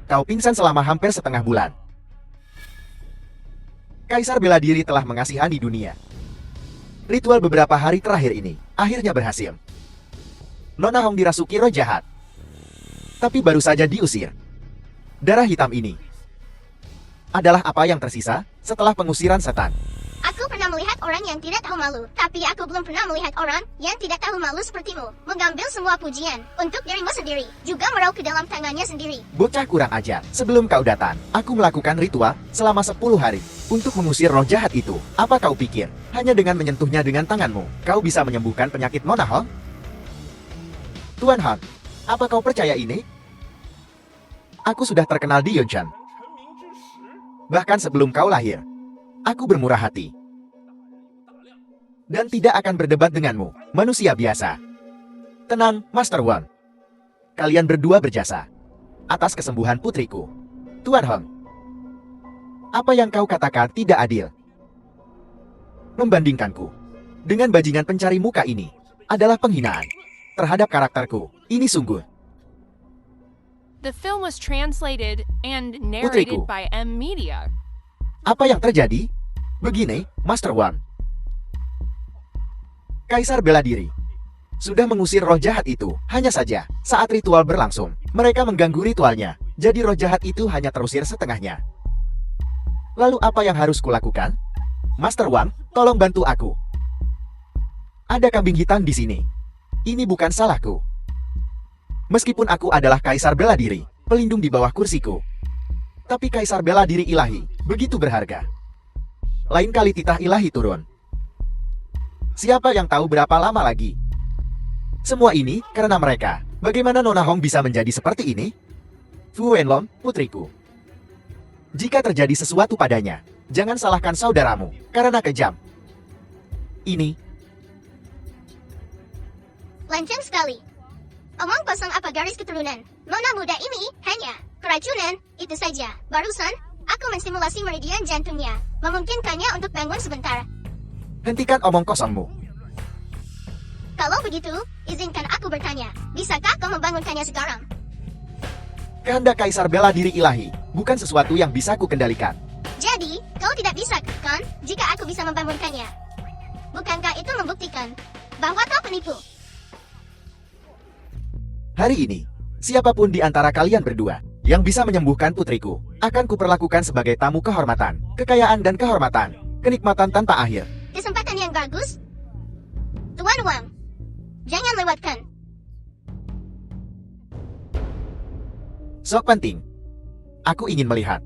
Kau pingsan selama hampir setengah bulan. Kaisar Bela Diri telah mengasihani dunia. Ritual beberapa hari terakhir ini akhirnya berhasil. Nona Hong dirasuki roh jahat, tapi baru saja diusir. Darah hitam ini adalah apa yang tersisa setelah pengusiran setan. Aku pernah melihat orang yang tidak tahu malu, tapi aku belum pernah melihat orang yang tidak tahu malu sepertimu. Mengambil semua pujian untuk dirimu sendiri, juga meraup ke dalam tangannya sendiri. Bocah kurang ajar. Sebelum kau datang, aku melakukan ritual selama 10 hari untuk mengusir roh jahat itu. Apa kau pikir, hanya dengan menyentuhnya dengan tanganmu, kau bisa menyembuhkan penyakit Nona Hong? Tuan Han, apa kau percaya ini? Aku sudah terkenal di Yunshan. Bahkan sebelum kau lahir, aku bermurah hati dan tidak akan berdebat denganmu, manusia biasa. Tenang, Master Wang. Kalian berdua berjasa atas kesembuhan putriku. Tuan Hong, apa yang kau katakan tidak adil. Membandingkanku dengan bajingan pencari muka ini adalah penghinaan terhadap karakterku. Ini sungguh. The film was translated and narrated Putriku. by M Media. Apa yang terjadi? Begini, Master Wang. Kaisar Bela Diri sudah mengusir roh jahat itu. Hanya saja, saat ritual berlangsung, mereka mengganggu ritualnya. Jadi roh jahat itu hanya terusir setengahnya. Lalu apa yang harus kulakukan? Master Wang, tolong bantu aku. Ada kambing hitam di sini. Ini bukan salahku. Meskipun aku adalah Kaisar Bela Diri, pelindung di bawah kursiku, tapi Kaisar Bela Diri ilahi begitu berharga. Lain kali titah ilahi turun. Siapa yang tahu berapa lama lagi? Semua ini karena mereka Bagaimana Nona Hong bisa menjadi seperti ini? Fu Wenlong, putriku. Jika terjadi sesuatu padanya, jangan salahkan saudaramu, karena kejam. Ini, Lancang sekali. Omong kosong apa garis keturunan. Nona muda ini hanya keracunan, itu saja. Barusan, aku menstimulasi meridian jantungnya, memungkinkannya untuk bangun sebentar. hentikan omong kosongmu. Kalau begitu, izinkan aku bertanya, bisakah kau membangunkannya sekarang? Kehendak Kaisar bela diri ilahi, bukan sesuatu yang bisa kukendalikan. Jadi, kau tidak bisa, kan, jika aku bisa membangunkannya? Bukankah itu membuktikan bahwa kau penipu? Hari ini, siapapun di antara kalian berdua yang bisa menyembuhkan putriku, akan kuperlakukan sebagai tamu kehormatan, kekayaan dan kehormatan, kenikmatan tanpa akhir. Kesempatan yang bagus? Tuan Wang, jangan lewatkan. Sok penting. Aku ingin melihat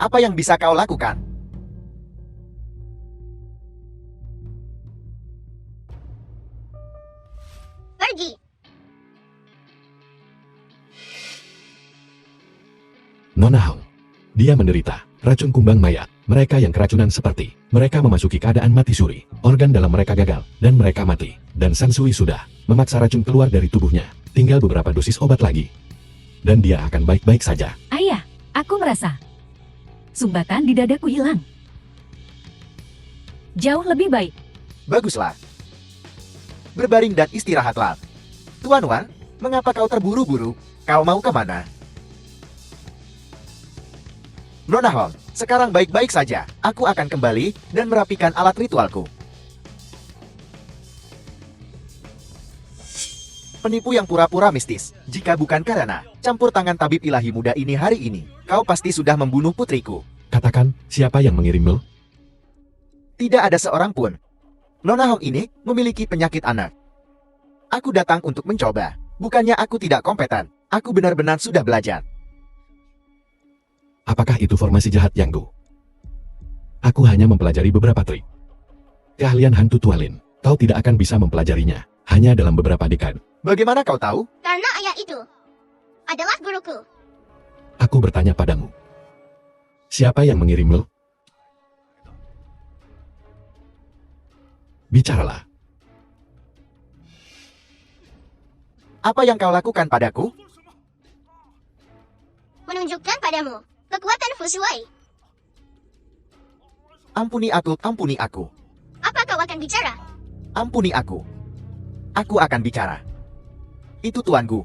apa yang bisa kau lakukan. Pergi. Nona Hong. Dia menderita racun kumbang mayat. Mereka yang keracunan seperti mereka memasuki keadaan mati suri. Organ dalam mereka gagal dan mereka mati. Dan San Sui sudah memaksa racun keluar dari tubuhnya. Tinggal beberapa dosis obat lagi. Dan dia akan baik-baik saja. Ayah, aku merasa sumbatan di dadaku hilang. Jauh lebih baik. Baguslah. Berbaring dan istirahatlah. Tuan Wan, mengapa kau terburu-buru? Kau mau kemana? Nona Hong, sekarang baik-baik saja. Aku akan kembali dan merapikan alat ritualku. Penipu yang pura-pura mistis. Jika bukan karena campur tangan tabib ilahi muda ini hari ini, kau pasti sudah membunuh putriku. Katakan, siapa yang mengirim Mel? Tidak ada seorang pun. Nona Hong ini memiliki penyakit anak. Aku datang untuk mencoba. Bukannya aku tidak kompeten. Aku benar-benar sudah belajar. Apakah itu formasi jahat Yanggu? Aku hanya mempelajari beberapa trik. Keahlian hantu tualin. Kau tidak akan bisa mempelajarinya. Hanya dalam beberapa dekade. Bagaimana kau tahu? Karena ayah itu adalah guruku. Aku bertanya padamu. Siapa yang mengirim Mel? Bicaralah. Apa yang kau lakukan padaku? Menunjukkan padamu kekuatan Fu Shui. Ampuni aku, ampuni aku. Apa kau akan bicara? Ampuni aku. Aku akan bicara. Itu tuanku.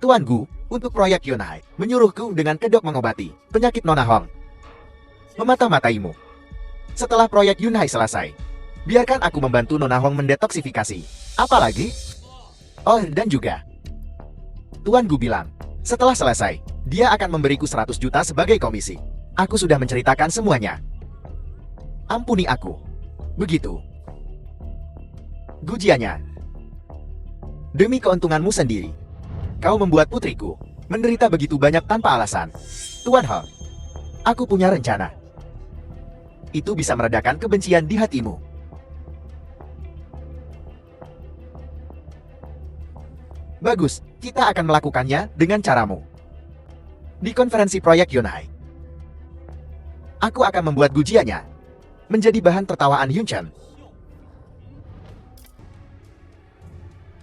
Tuanku, untuk proyek Yunhai, menyuruhku dengan kedok mengobati penyakit Nona Hong. Memata-mataimu. Setelah proyek Yunhai selesai, biarkan aku membantu Nona Hong mendetoksifikasi. Apalagi? Oh, dan juga, tuanku bilang, setelah selesai, dia akan memberiku 100 juta sebagai komisi. Aku sudah menceritakan semuanya. Ampuni aku. Begitu. Gujiannya. Demi keuntunganmu sendiri, kau membuat putriku menderita begitu banyak tanpa alasan. Tuan Hong, aku punya rencana. Itu bisa meredakan kebencian di hatimu. Bagus, kita akan melakukannya dengan caramu. Di konferensi proyek Yunhai, aku akan membuat gujiannya menjadi bahan tertawaan Yun Chen.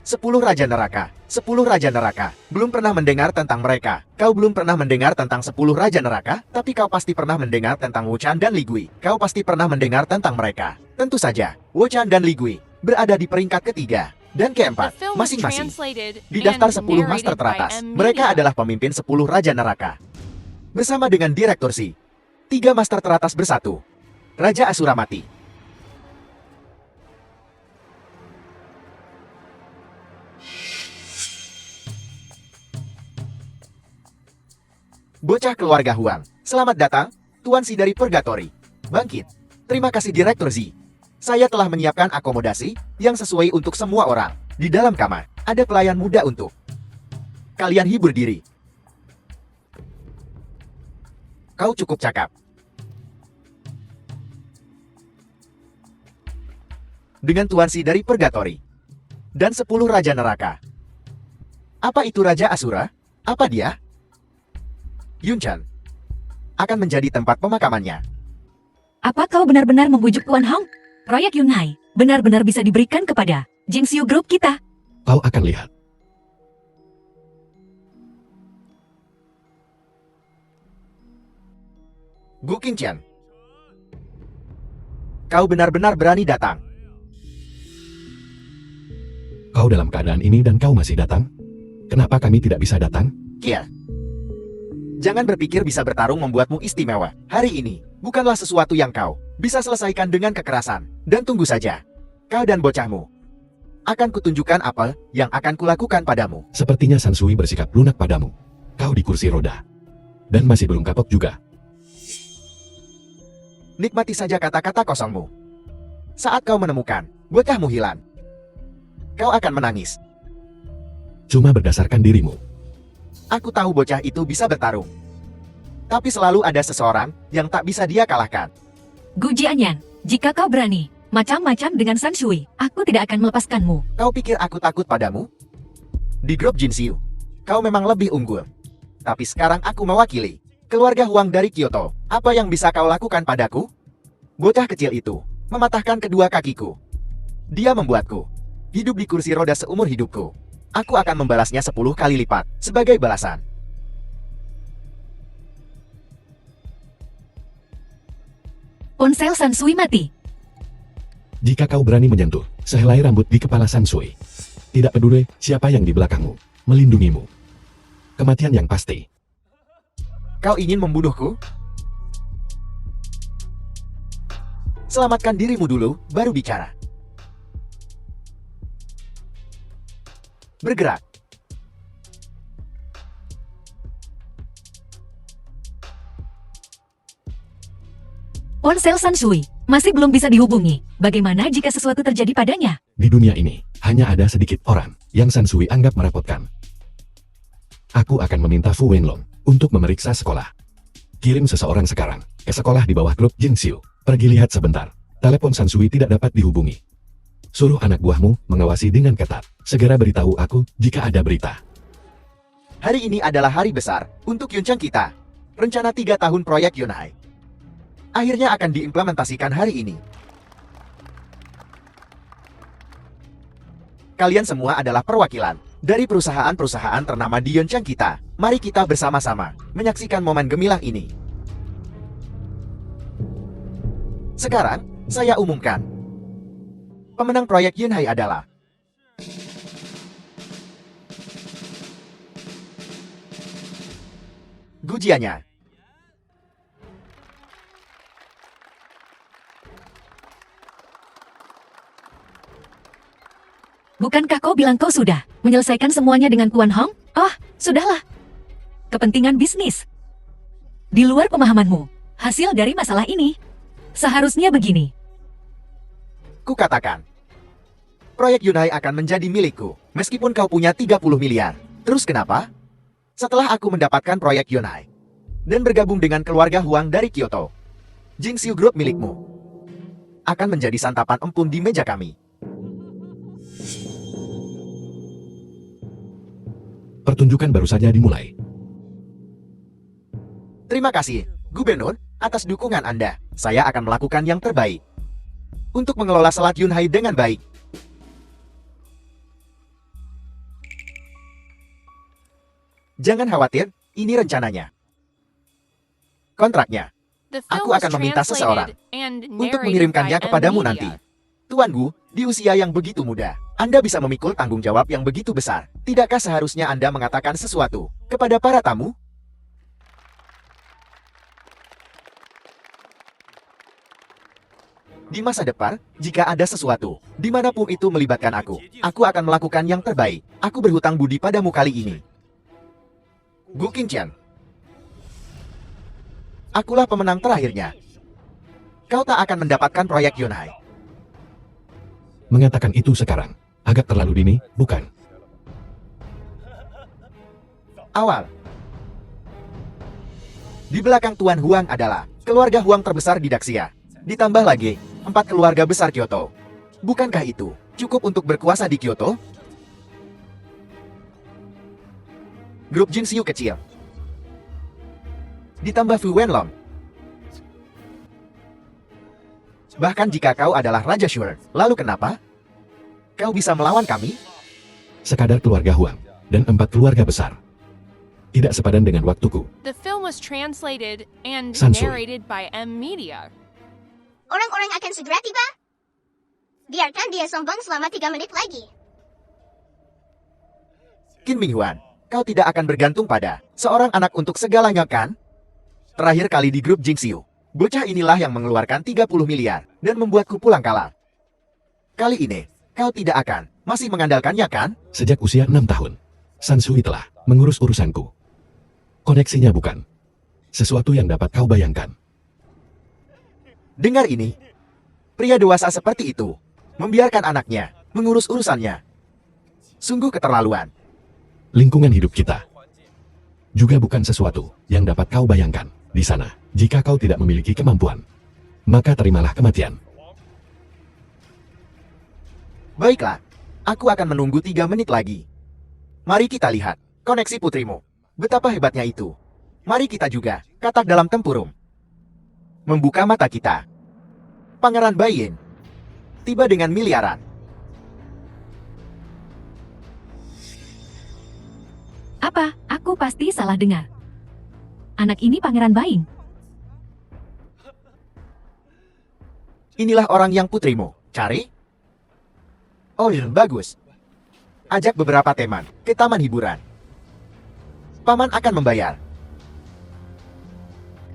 10 Raja Neraka, 10 Raja Neraka. Belum pernah mendengar tentang mereka. Kau belum pernah mendengar tentang 10 Raja Neraka, tapi kau pasti pernah mendengar tentang Wu Chan dan Li Gui. Kau pasti pernah mendengar tentang mereka. Tentu saja, Wu Chan dan Li Gui berada di peringkat ketiga dan The keempat, film was masing-masing. translated Di daftar and 10 master narrated by teratas, M. mereka Media. adalah pemimpin 10 Raja Neraka. Bersama dengan Direktur Si, 3 master teratas bersatu. Raja Asura mati. Bocah keluarga Huang, selamat datang, Tuan Si dari Purgatory. Bangkit. Terima kasih Direktur Z. Saya telah menyiapkan akomodasi yang sesuai untuk semua orang. Di dalam kamar, ada pelayan muda untuk kalian hibur diri. Kau cukup cakap. Dengan Tuan Si dari Purgatory dan 10 Raja Neraka. Apa itu Raja Asura? Apa dia? Yunchan akan menjadi tempat pemakamannya. Apa kau benar-benar membujuk Tuan Hong? Proyek Yunhai benar-benar bisa diberikan kepada Jingxiu Group kita. Kau akan lihat. Gu Qingqian, kau benar-benar berani datang. Kau dalam keadaan ini dan kau masih datang? Kenapa kami tidak bisa datang? Kia, jangan berpikir bisa bertarung membuatmu istimewa. Hari ini bukanlah sesuatu yang kau bisa selesaikan dengan kekerasan. Dan tunggu saja, kau dan bocahmu akan kutunjukkan apa yang akan kulakukan padamu. Sepertinya Sansui bersikap lunak padamu. Kau di kursi roda. Dan masih belum kapok juga. Nikmati saja kata-kata kosongmu. Saat kau menemukan bocahmu hilang, kau akan menangis. Cuma berdasarkan dirimu. Aku tahu bocah itu bisa bertarung. Tapi selalu ada seseorang yang tak bisa dia kalahkan. Gu Jianyan, jika kau berani macam-macam dengan Sansui, aku tidak akan melepaskanmu. Kau pikir aku takut padamu? Di grup Jinxiu, kau memang lebih unggul. Tapi sekarang aku mewakili keluarga Huang dari Kyoto. Apa yang bisa kau lakukan padaku? Bocah kecil itu mematahkan kedua kakiku. Dia membuatku hidup di kursi roda seumur hidupku. Aku akan membalasnya 10 kali lipat sebagai balasan. Ponsel Sansui mati. Jika kau berani menyentuh sehelai rambut di kepala Sansui, tidak peduli siapa yang di belakangmu, melindungimu. Kematian yang pasti. Kau ingin membunuhku? Selamatkan dirimu dulu, baru bicara. Bergerak. Ponsel Sansui masih belum bisa dihubungi. Bagaimana jika sesuatu terjadi padanya? Di dunia ini, hanya ada sedikit orang yang Sansui anggap merepotkan. Aku akan meminta Fu Wenlong untuk memeriksa sekolah. Kirim seseorang sekarang ke sekolah di bawah grup Jinxiu. Pergi lihat sebentar. Telepon Sansui tidak dapat dihubungi. Suruh anak buahmu mengawasi dengan ketat. Segera beritahu aku jika ada berita. Hari ini adalah hari besar untuk Yunchan kita. Rencana 3 tahun proyek Yunhai akhirnya akan diimplementasikan hari ini. Kalian semua adalah perwakilan dari perusahaan-perusahaan ternama di Yunchan kita. Mari kita bersama-sama menyaksikan momen gemilang ini. Sekarang, saya umumkan. Pemenang proyek Yunhai adalah Gu Jianyan. Bukankah kau bilang kau sudah menyelesaikan semuanya dengan Tuan Hong? Oh, sudahlah. Kepentingan bisnis. Di luar pemahamanmu, hasil dari masalah ini seharusnya begini. Kukatakan, proyek Yunhai akan menjadi milikku, meskipun kau punya 30 miliar. Terus kenapa? Setelah aku mendapatkan proyek Yunhai dan bergabung dengan keluarga Huang dari Kyoto, Jinxiu Group milikmu akan menjadi santapan empun di meja kami. Pertunjukan baru saja dimulai. Terima kasih, Gubernur, atas dukungan Anda. Saya akan melakukan yang terbaik untuk mengelola Selat Yunhai dengan baik. Jangan khawatir, ini rencananya. Kontraknya. The film Aku was akan meminta seseorang translated and untuk narrated mengirimkannya by kepadamu M nanti. Media. Tuan Gu, di usia yang begitu muda, Anda bisa memikul tanggung jawab yang begitu besar. Tidakkah seharusnya Anda mengatakan sesuatu kepada para tamu? Di masa depan, jika ada sesuatu, dimanapun itu melibatkan aku akan melakukan yang terbaik. Aku berhutang budi padamu kali ini. Gu Qingqian. Akulah pemenang terakhirnya. Kau tak akan mendapatkan proyek Yunhai. Mengatakan itu sekarang, agak terlalu dini, bukan? Awal. Di belakang Tuan Huang adalah keluarga Huang terbesar di Daxia. Ditambah lagi 4 keluarga besar Kyoto. Bukankah itu cukup untuk berkuasa di Kyoto? grup Jingxiu kecil. Ditambah Fu Wenlong. Bahkan jika kau adalah Raja Shure, lalu kenapa? Kau bisa melawan kami? Sekadar keluarga Huang dan 4 keluarga besar. Tidak sepadan dengan waktuku. The film was translated and Sansui. narrated by M Media. Orang-orang akan segera tiba. Biarkan dia sombong selama 3 menit lagi. Qin Minghuan, kau tidak akan bergantung pada seorang anak untuk segalanya kan? Terakhir kali di grup Jingxiu, bocah inilah yang mengeluarkan 30 miliar dan membuatku pulang kalah. Kali ini, kau tidak akan masih mengandalkannya kan? Sejak usia 6 tahun, Sansui telah mengurus urusanku. Koneksinya bukan sesuatu yang dapat kau bayangkan. Dengar ini. Pria dewasa seperti itu membiarkan anaknya mengurus urusannya. Sungguh keterlaluan. Lingkungan hidup kita juga bukan sesuatu yang dapat kau bayangkan. Di sana, jika kau tidak memiliki kemampuan, maka terimalah kematian. Baiklah, aku akan menunggu 3 menit lagi. Mari kita lihat koneksi putrimu. Betapa hebatnya itu. Mari kita juga katak dalam tempurung. Membuka mata kita. Pangeran Baiyin tiba dengan miliaran. Apa? Aku pasti salah dengar. Anak ini Pangeran Baing. Inilah orang yang putrimu cari. Oh ya, bagus. Ajak beberapa teman ke taman hiburan. Paman akan membayar.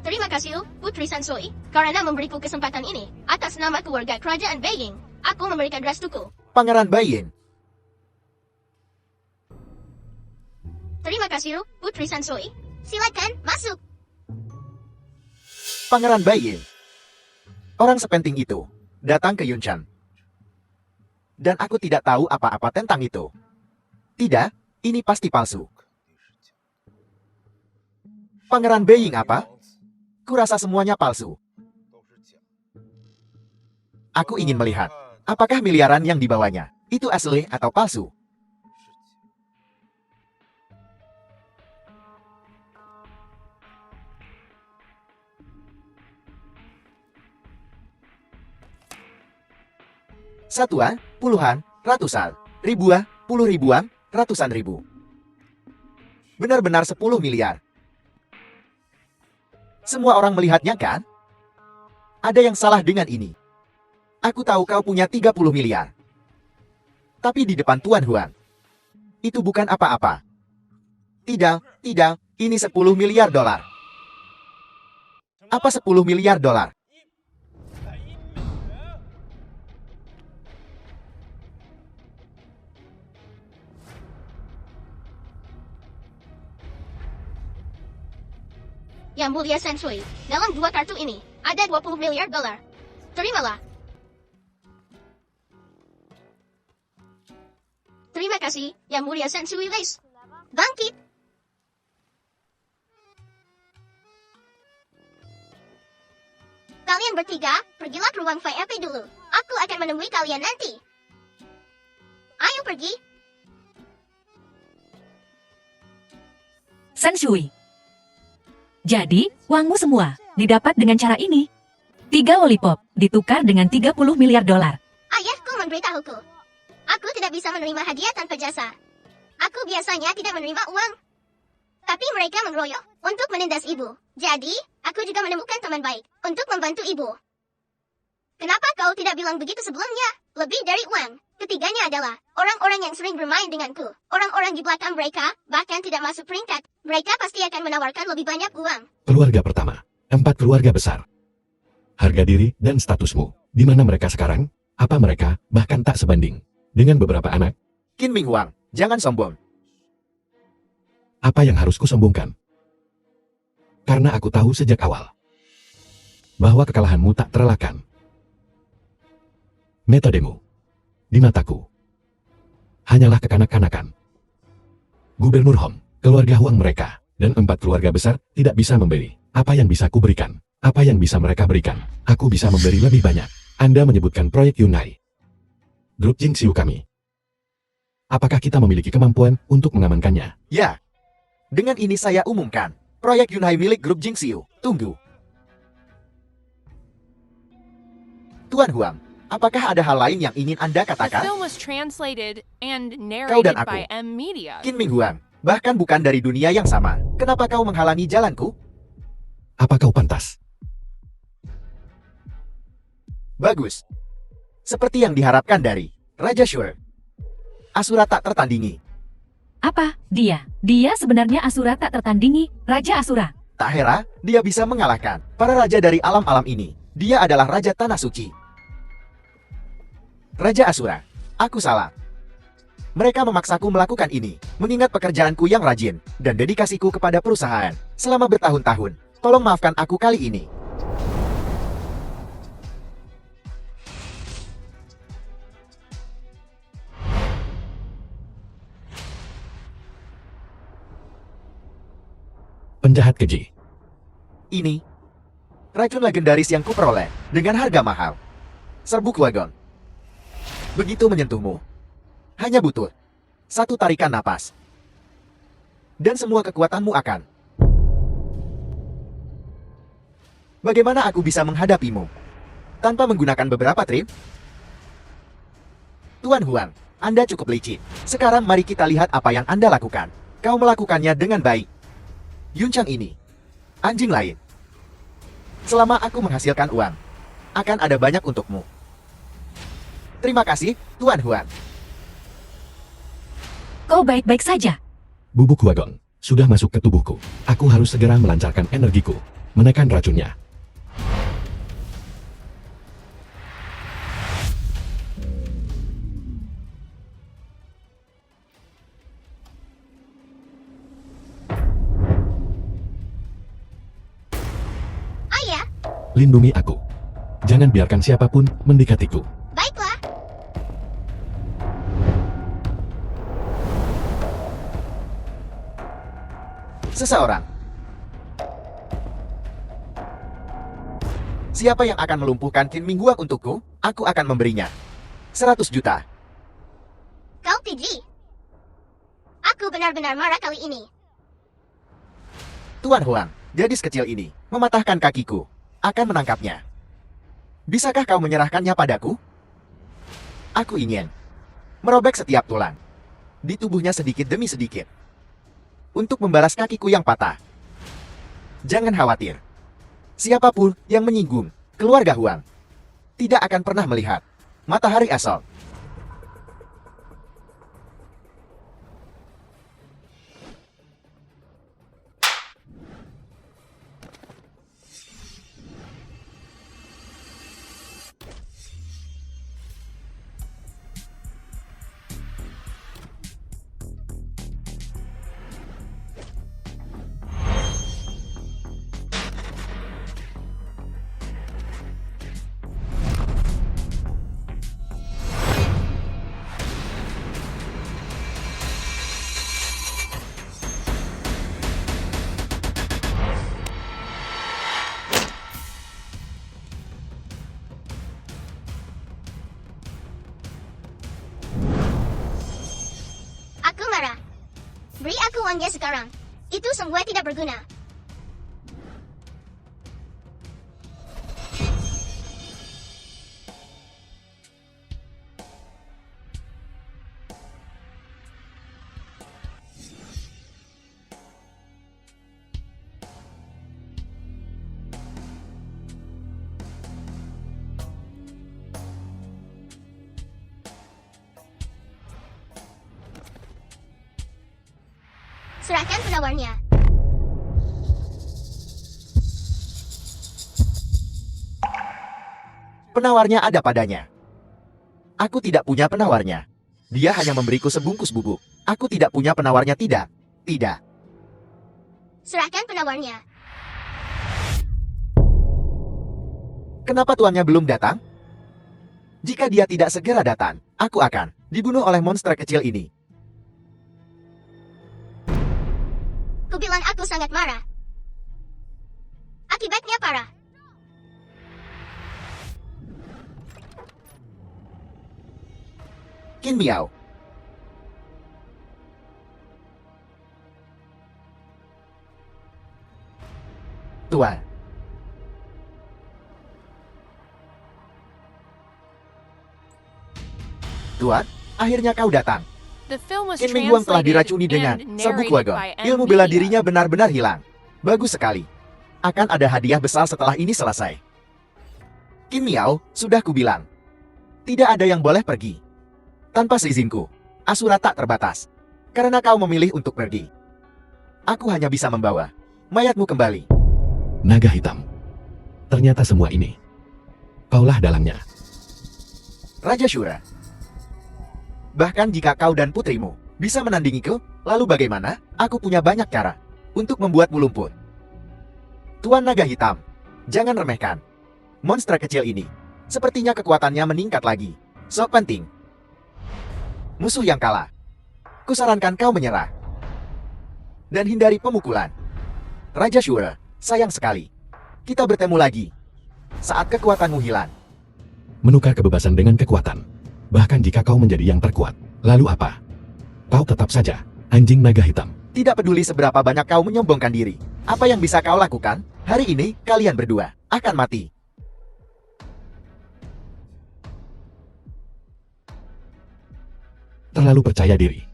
Terima kasih, Putri Sansui, karena memberiku kesempatan ini. Atas nama keluarga kerajaan Beijing, aku memberikan restuku. Pangeran Baiyin. Terima kasih, Putri Sansui. Silakan masuk. Pangeran Baiyin. Orang sepenting itu datang ke Yunchan. Dan aku tidak tahu apa-apa tentang itu. Tidak, ini pasti palsu. Pangeran Beiying apa? Kurasa semuanya palsu. Aku ingin melihat, apakah miliaran yang dibawanya itu asli atau palsu? Satuan, puluhan, ratusan, ribuan, puluh ribuan, ratusan ribu. Benar-benar 10 miliar. Semua orang melihatnya kan? Ada yang salah dengan ini. Aku tahu kau punya 30 miliar. Tapi di depan Tuan Huang, itu bukan apa-apa. Tidak, tidak, ini 10 miliar dolar. Apa 10 miliar dolar? Yang mulia Sansui, dalam 2 kartu ini, ada 20 miliar dolar. Terimalah. Terima kasih, Yang mulia Sansui Lace. Bangkit. Kalian bertiga, pergilah ke ruang VIP dulu. Aku akan menemui kalian nanti. Ayo pergi. Sansui. Jadi, uangmu semua didapat dengan cara ini. 3 lollipop ditukar dengan 30 miliar dolar. Ayahku memberitahuku. Aku tidak bisa menerima hadiah tanpa jasa. Aku biasanya tidak menerima uang. Tapi mereka mengeroyok untuk menindas ibu. Jadi, aku juga menemukan teman baik untuk membantu ibu. Kenapa kau tidak bilang begitu sebelumnya? Lebih dari uang. Ketiganya adalah orang-orang yang sering bermain denganku. Orang-orang di belakang mereka bahkan tidak masuk peringkat. Mereka pasti akan menawarkan lebih banyak uang. Keluarga pertama, 4 keluarga besar. Harga diri dan statusmu, di mana mereka sekarang? Apa mereka bahkan tak sebanding dengan beberapa anak? Qin Minghuang, jangan sombong. Apa yang harus kusombongkan? Karena aku tahu sejak awal bahwa kekalahanmu tak terelakkan. Metodemu di mataku hanyalah kekanak-kanakan. Gubernur Hong, keluarga Huang mereka, dan 4 keluarga besar tidak bisa memberi. Apa yang bisa kuberikan? Apa yang bisa mereka berikan? Aku bisa memberi lebih banyak. Anda menyebutkan proyek Yunai. Grup Jingxiu kami. Apakah kita memiliki kemampuan untuk mengamankannya? Ya, Dengan ini saya umumkan, proyek Yunhai milik grup Jingxiu. Tunggu. Tuan Huang, apakah ada hal lain yang ingin Anda The katakan? film was translated and Kau narrated dan aku. by M Media. Qin Ming Huang, bahkan bukan dari dunia yang sama. Kenapa kau menghalangi jalanku? Apa kau pantas? Bagus. Seperti yang diharapkan dari Raja Shure. Asura tak tertandingi. Apa? Dia? Dia sebenarnya Asura tak tertandingi, Raja Asura. Tak heran, dia bisa mengalahkan para raja dari alam-alam ini. Dia adalah Raja Tanah Suci. Raja Asura, aku salah. Mereka memaksaku melakukan ini, mengingat pekerjaanku yang rajin, dan dedikasiku kepada perusahaan selama bertahun-tahun. Tolong maafkan aku kali ini. Penjahat keji. Ini racun legendaris yang kuperoleh dengan harga mahal. Serbuk wagon. Begitu menyentuhmu, hanya butuh satu tarikan napas, dan semua kekuatanmu akan. Bagaimana aku bisa menghadapimu tanpa menggunakan beberapa trik? Tuan Huang, Anda cukup licik. Sekarang mari kita lihat apa yang Anda lakukan. Kau melakukannya dengan baik. Yuncang ini, anjing lain. Selama aku menghasilkan uang, akan ada banyak untukmu. Terima kasih, Tuan Huang. Kau baik-baik saja. Bubuk wagon sudah masuk ke tubuhku. Aku harus segera melancarkan energiku, menekan racunnya. Ayah, Lindungi aku. Jangan biarkan siapapun mendekatiku. baiklah. Seseorang. Siapa yang akan melumpuhkan Qin Ming Huang untukku? Aku akan memberinya 100 juta. Kau keji. Aku benar-benar marah kali ini. Tuan Huang, gadis kecil ini mematahkan kakiku. Akan menangkapnya. Bisakah kau menyerahkannya padaku? Aku ingin merobek setiap tulang di tubuhnya sedikit demi sedikit untuk membalas kakiku yang patah. Jangan khawatir. Siapapun yang menyinggung keluarga Huang tidak akan pernah melihat matahari esok. Aku marah. Beri aku uangnya sekarang. Itu semua tidak berguna. Serahkan penawarnya. Penawarnya ada padanya. Aku tidak punya penawarnya. Dia hanya memberiku sebungkus bubuk. Aku tidak punya penawarnya, tidak. Tidak. Serahkan penawarnya. Kenapa tuannya belum datang? Jika dia tidak segera datang, aku akan dibunuh oleh monster kecil ini. Kubilang aku sangat marah. Akibatnya parah. Qin Miao. Tuan. Tuan, akhirnya kau datang. The film was Qin Ming Huang telah translated diracuni dengan and sabuk narrated wagon. by Ilmu M. bela Media. dirinya benar-benar hilang. Bagus sekali. Akan ada hadiah besar setelah ini selesai. Qin Miao, sudah kubilang. Tidak ada yang boleh pergi. Tanpa seizinku, Asura tak terbatas. Karena kau memilih untuk pergi. Aku hanya bisa membawa mayatmu kembali. Naga hitam. Ternyata semua ini. Kaulah dalangnya. Raja Shura. Bahkan jika kau dan putrimu bisa menandingiku, lalu bagaimana? Aku punya banyak cara untuk membuatmu lumpuh. Tuan Naga Hitam, jangan remehkan. Monster kecil ini, sepertinya kekuatannya meningkat lagi. Sok penting. Musuh yang kalah. Kusarankan kau menyerah. Dan hindari pemukulan. Raja Shura, sayang sekali. Kita bertemu lagi. Saat kekuatanmu hilang. Menukar kebebasan dengan kekuatan. Bahkan jika kau menjadi yang terkuat, lalu apa? Kau tetap saja anjing naga hitam. Tidak peduli seberapa banyak kau menyombongkan diri. Apa yang bisa kau lakukan? Hari ini, kalian berdua akan mati. Terlalu percaya diri.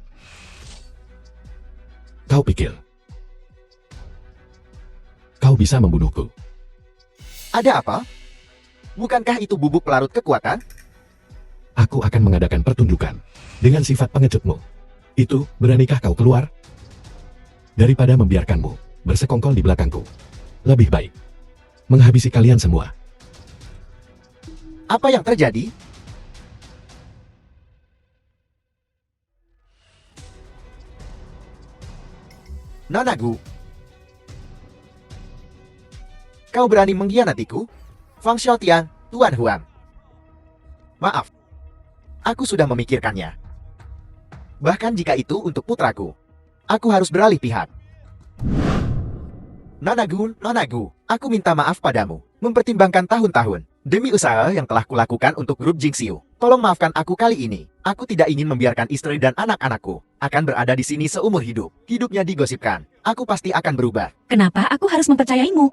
Kau pikir kau bisa membunuhku? Ada apa? Bukankah itu bubuk pelarut kekuatan? Aku akan mengadakan pertunjukan dengan sifat pengecutmu. Itu, beranikah kau keluar? Daripada membiarkanmu bersekongkol di belakangku, lebih baik menghabisi kalian semua. Apa yang terjadi? Nonagu, kau berani mengkhianatiku? Fang Xiaotian, Tuan Huang. Maaf, aku sudah memikirkannya. Bahkan jika itu untuk putraku, aku harus beralih pihak. Nonagu, aku minta maaf padamu, mempertimbangkan tahun-tahun, demi usaha yang telah kulakukan untuk grup Jingxiu. Tolong maafkan aku kali ini, aku tidak ingin membiarkan istri dan anak-anakku akan berada di sini seumur hidup. Hidupnya digosipkan, aku pasti akan berubah. Kenapa aku harus mempercayaimu?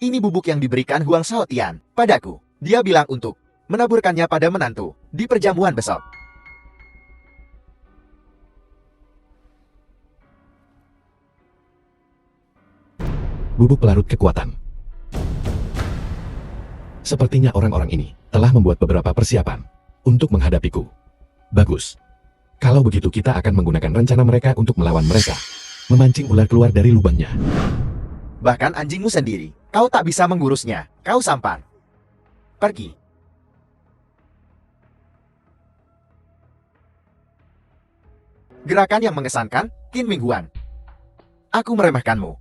Ini bubuk yang diberikan Huang Xiaotian padaku. Dia bilang untuk menaburkannya pada menantu di perjamuan besok. Bubuk pelarut kekuatan. Sepertinya orang-orang ini telah membuat beberapa persiapan untuk menghadapiku. Bagus. Kalau begitu kita akan menggunakan rencana mereka untuk melawan mereka. Memancing ular keluar dari lubangnya. Bahkan anjingmu sendiri, kau tak bisa mengurusnya. Kau sampan. Pergi. Gerakan yang mengesankan, Qin Ming Huang. Aku meremehkanmu.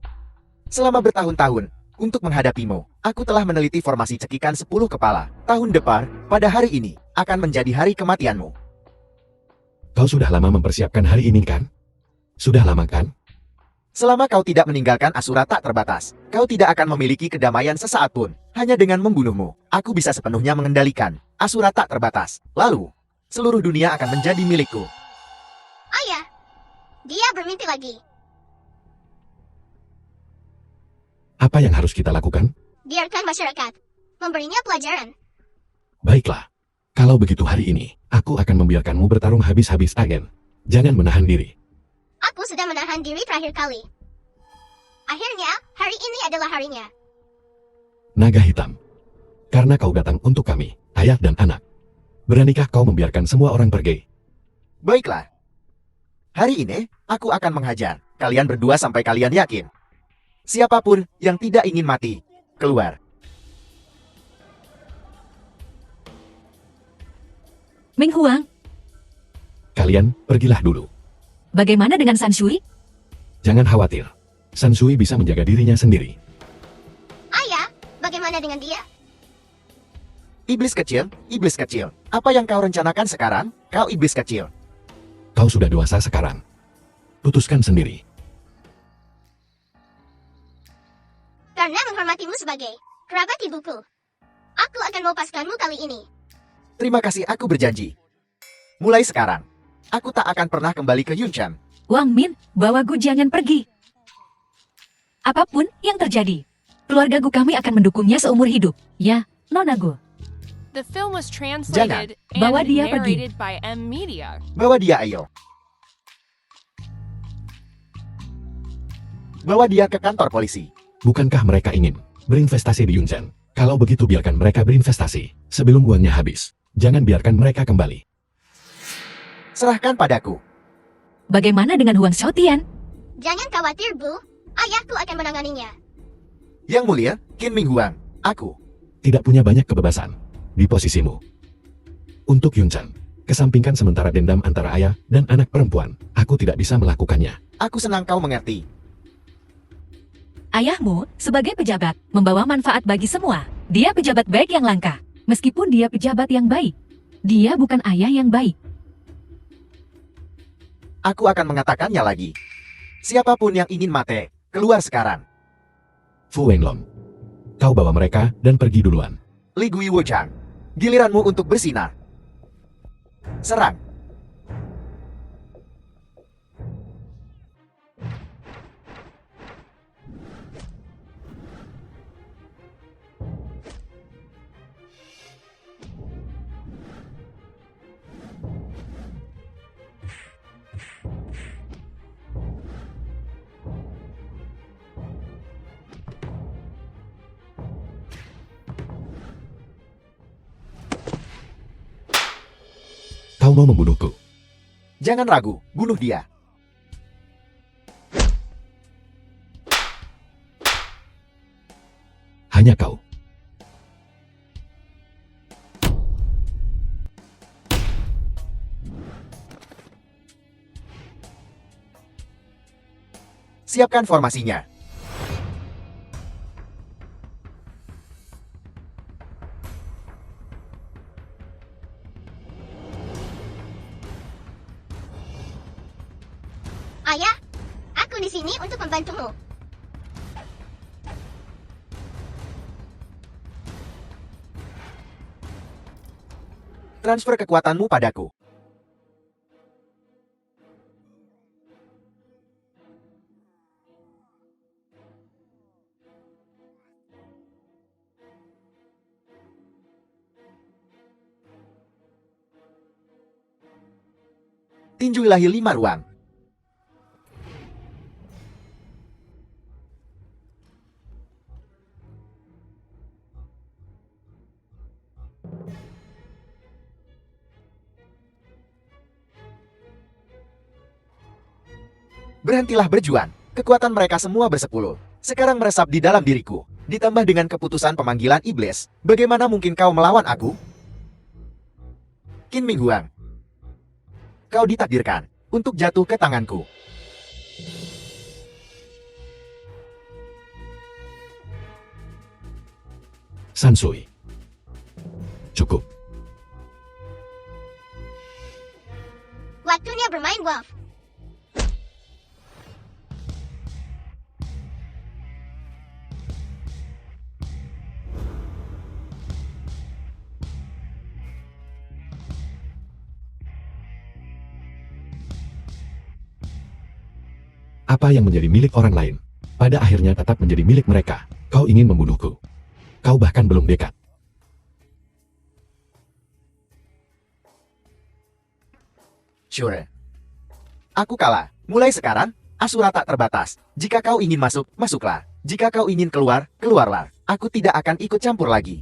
Selama bertahun-tahun, untuk menghadapimu, aku telah meneliti formasi cekikan 10 kepala. Tahun depan, pada hari ini, akan menjadi hari kematianmu. Kau sudah lama mempersiapkan hari ini kan? Sudah lama kan? Selama kau tidak meninggalkan Asura tak terbatas, kau tidak akan memiliki kedamaian sesaat pun. Hanya dengan membunuhmu, aku bisa sepenuhnya mengendalikan Asura tak terbatas. Lalu, seluruh dunia akan menjadi milikku. Ayah, dia bermimpi lagi. Apa yang harus kita lakukan? Biarkan masyarakat memberinya pelajaran. Baiklah. Kalau begitu hari ini, aku akan membiarkanmu bertarung habis-habis agen. Jangan menahan diri. Aku sudah menahan diri terakhir kali. Akhirnya, hari ini adalah harinya. Naga hitam. Karena kau datang untuk kami, ayah dan anak. Beranikah kau membiarkan semua orang pergi? Baiklah. Hari ini, aku akan menghajar kalian berdua sampai kalian yakin. Siapapun yang tidak ingin mati, keluar. Ming Huang, Kalian, pergilah dulu. bagaimana dengan San Shui? Jangan khawatir. San Shui bisa menjaga dirinya sendiri. Ayah, bagaimana dengan dia? Iblis kecil. Apa yang kau rencanakan sekarang? Kau iblis kecil. Kau sudah dewasa sekarang. Putuskan sendiri. Karena menghormatimu sebagai kerabat ibuku, aku akan melepaskanmu kali ini. Terima kasih, aku berjanji. Mulai sekarang, aku tak akan pernah kembali ke Yunchan. Wang Min, bawa Gu jangan pergi. Apapun yang terjadi, keluarga Gu kami akan mendukungnya seumur hidup. Ya, Nona Gu. The film was translated Bawa and dia pergi. narrated by M Media. Bawa dia, ayo. Bawa dia ke kantor polisi. Bukankah mereka ingin berinvestasi di Yunzhen? Kalau begitu biarkan mereka berinvestasi sebelum uangnya habis. Jangan biarkan mereka kembali. Serahkan padaku. Bagaimana dengan Huang Xiaotian? Jangan khawatir, Bu. Ayahku akan menanganinya. Yang mulia, Qin Ming Huang, aku. Tidak punya banyak kebebasan di posisimu. Untuk Yunzhen, kesampingkan sementara dendam antara ayah dan anak perempuan. Aku tidak bisa melakukannya. Aku senang kau mengerti. Ayahmu, sebagai pejabat, membawa manfaat bagi semua. Dia pejabat baik yang langka. Meskipun dia pejabat yang baik, dia bukan ayah yang baik. Aku akan mengatakannya lagi. Siapapun yang ingin mate, keluar sekarang. Fu Wenlong, kau bawa mereka dan pergi duluan. Li Gui Wuchang, giliranmu untuk bersinar. Serang. Kau mau membunuhku? Jangan ragu, bunuh dia. Hanya kau. Siapkan formasinya. Ayah, aku di sini untuk membantumu. Transfer kekuatanmu padaku. Tinju ilahi 5 ruang. Berhentilah berjuang. Kekuatan mereka semua bersepuluh. Sekarang meresap di dalam diriku. Ditambah dengan keputusan pemanggilan iblis. Bagaimana mungkin kau melawan aku? Qin Ming Huang, kau ditakdirkan untuk jatuh ke tanganku. Sansui. Cukup. Waktunya bermain golf. Apa yang menjadi milik orang lain, pada akhirnya tetap menjadi milik mereka. Kau ingin membunuhku. Kau bahkan belum dekat. Sure. Aku kalah. Mulai sekarang, Asura tak terbatas. Jika kau ingin masuk, masuklah. Jika kau ingin keluar, keluarlah. Aku tidak akan ikut campur lagi.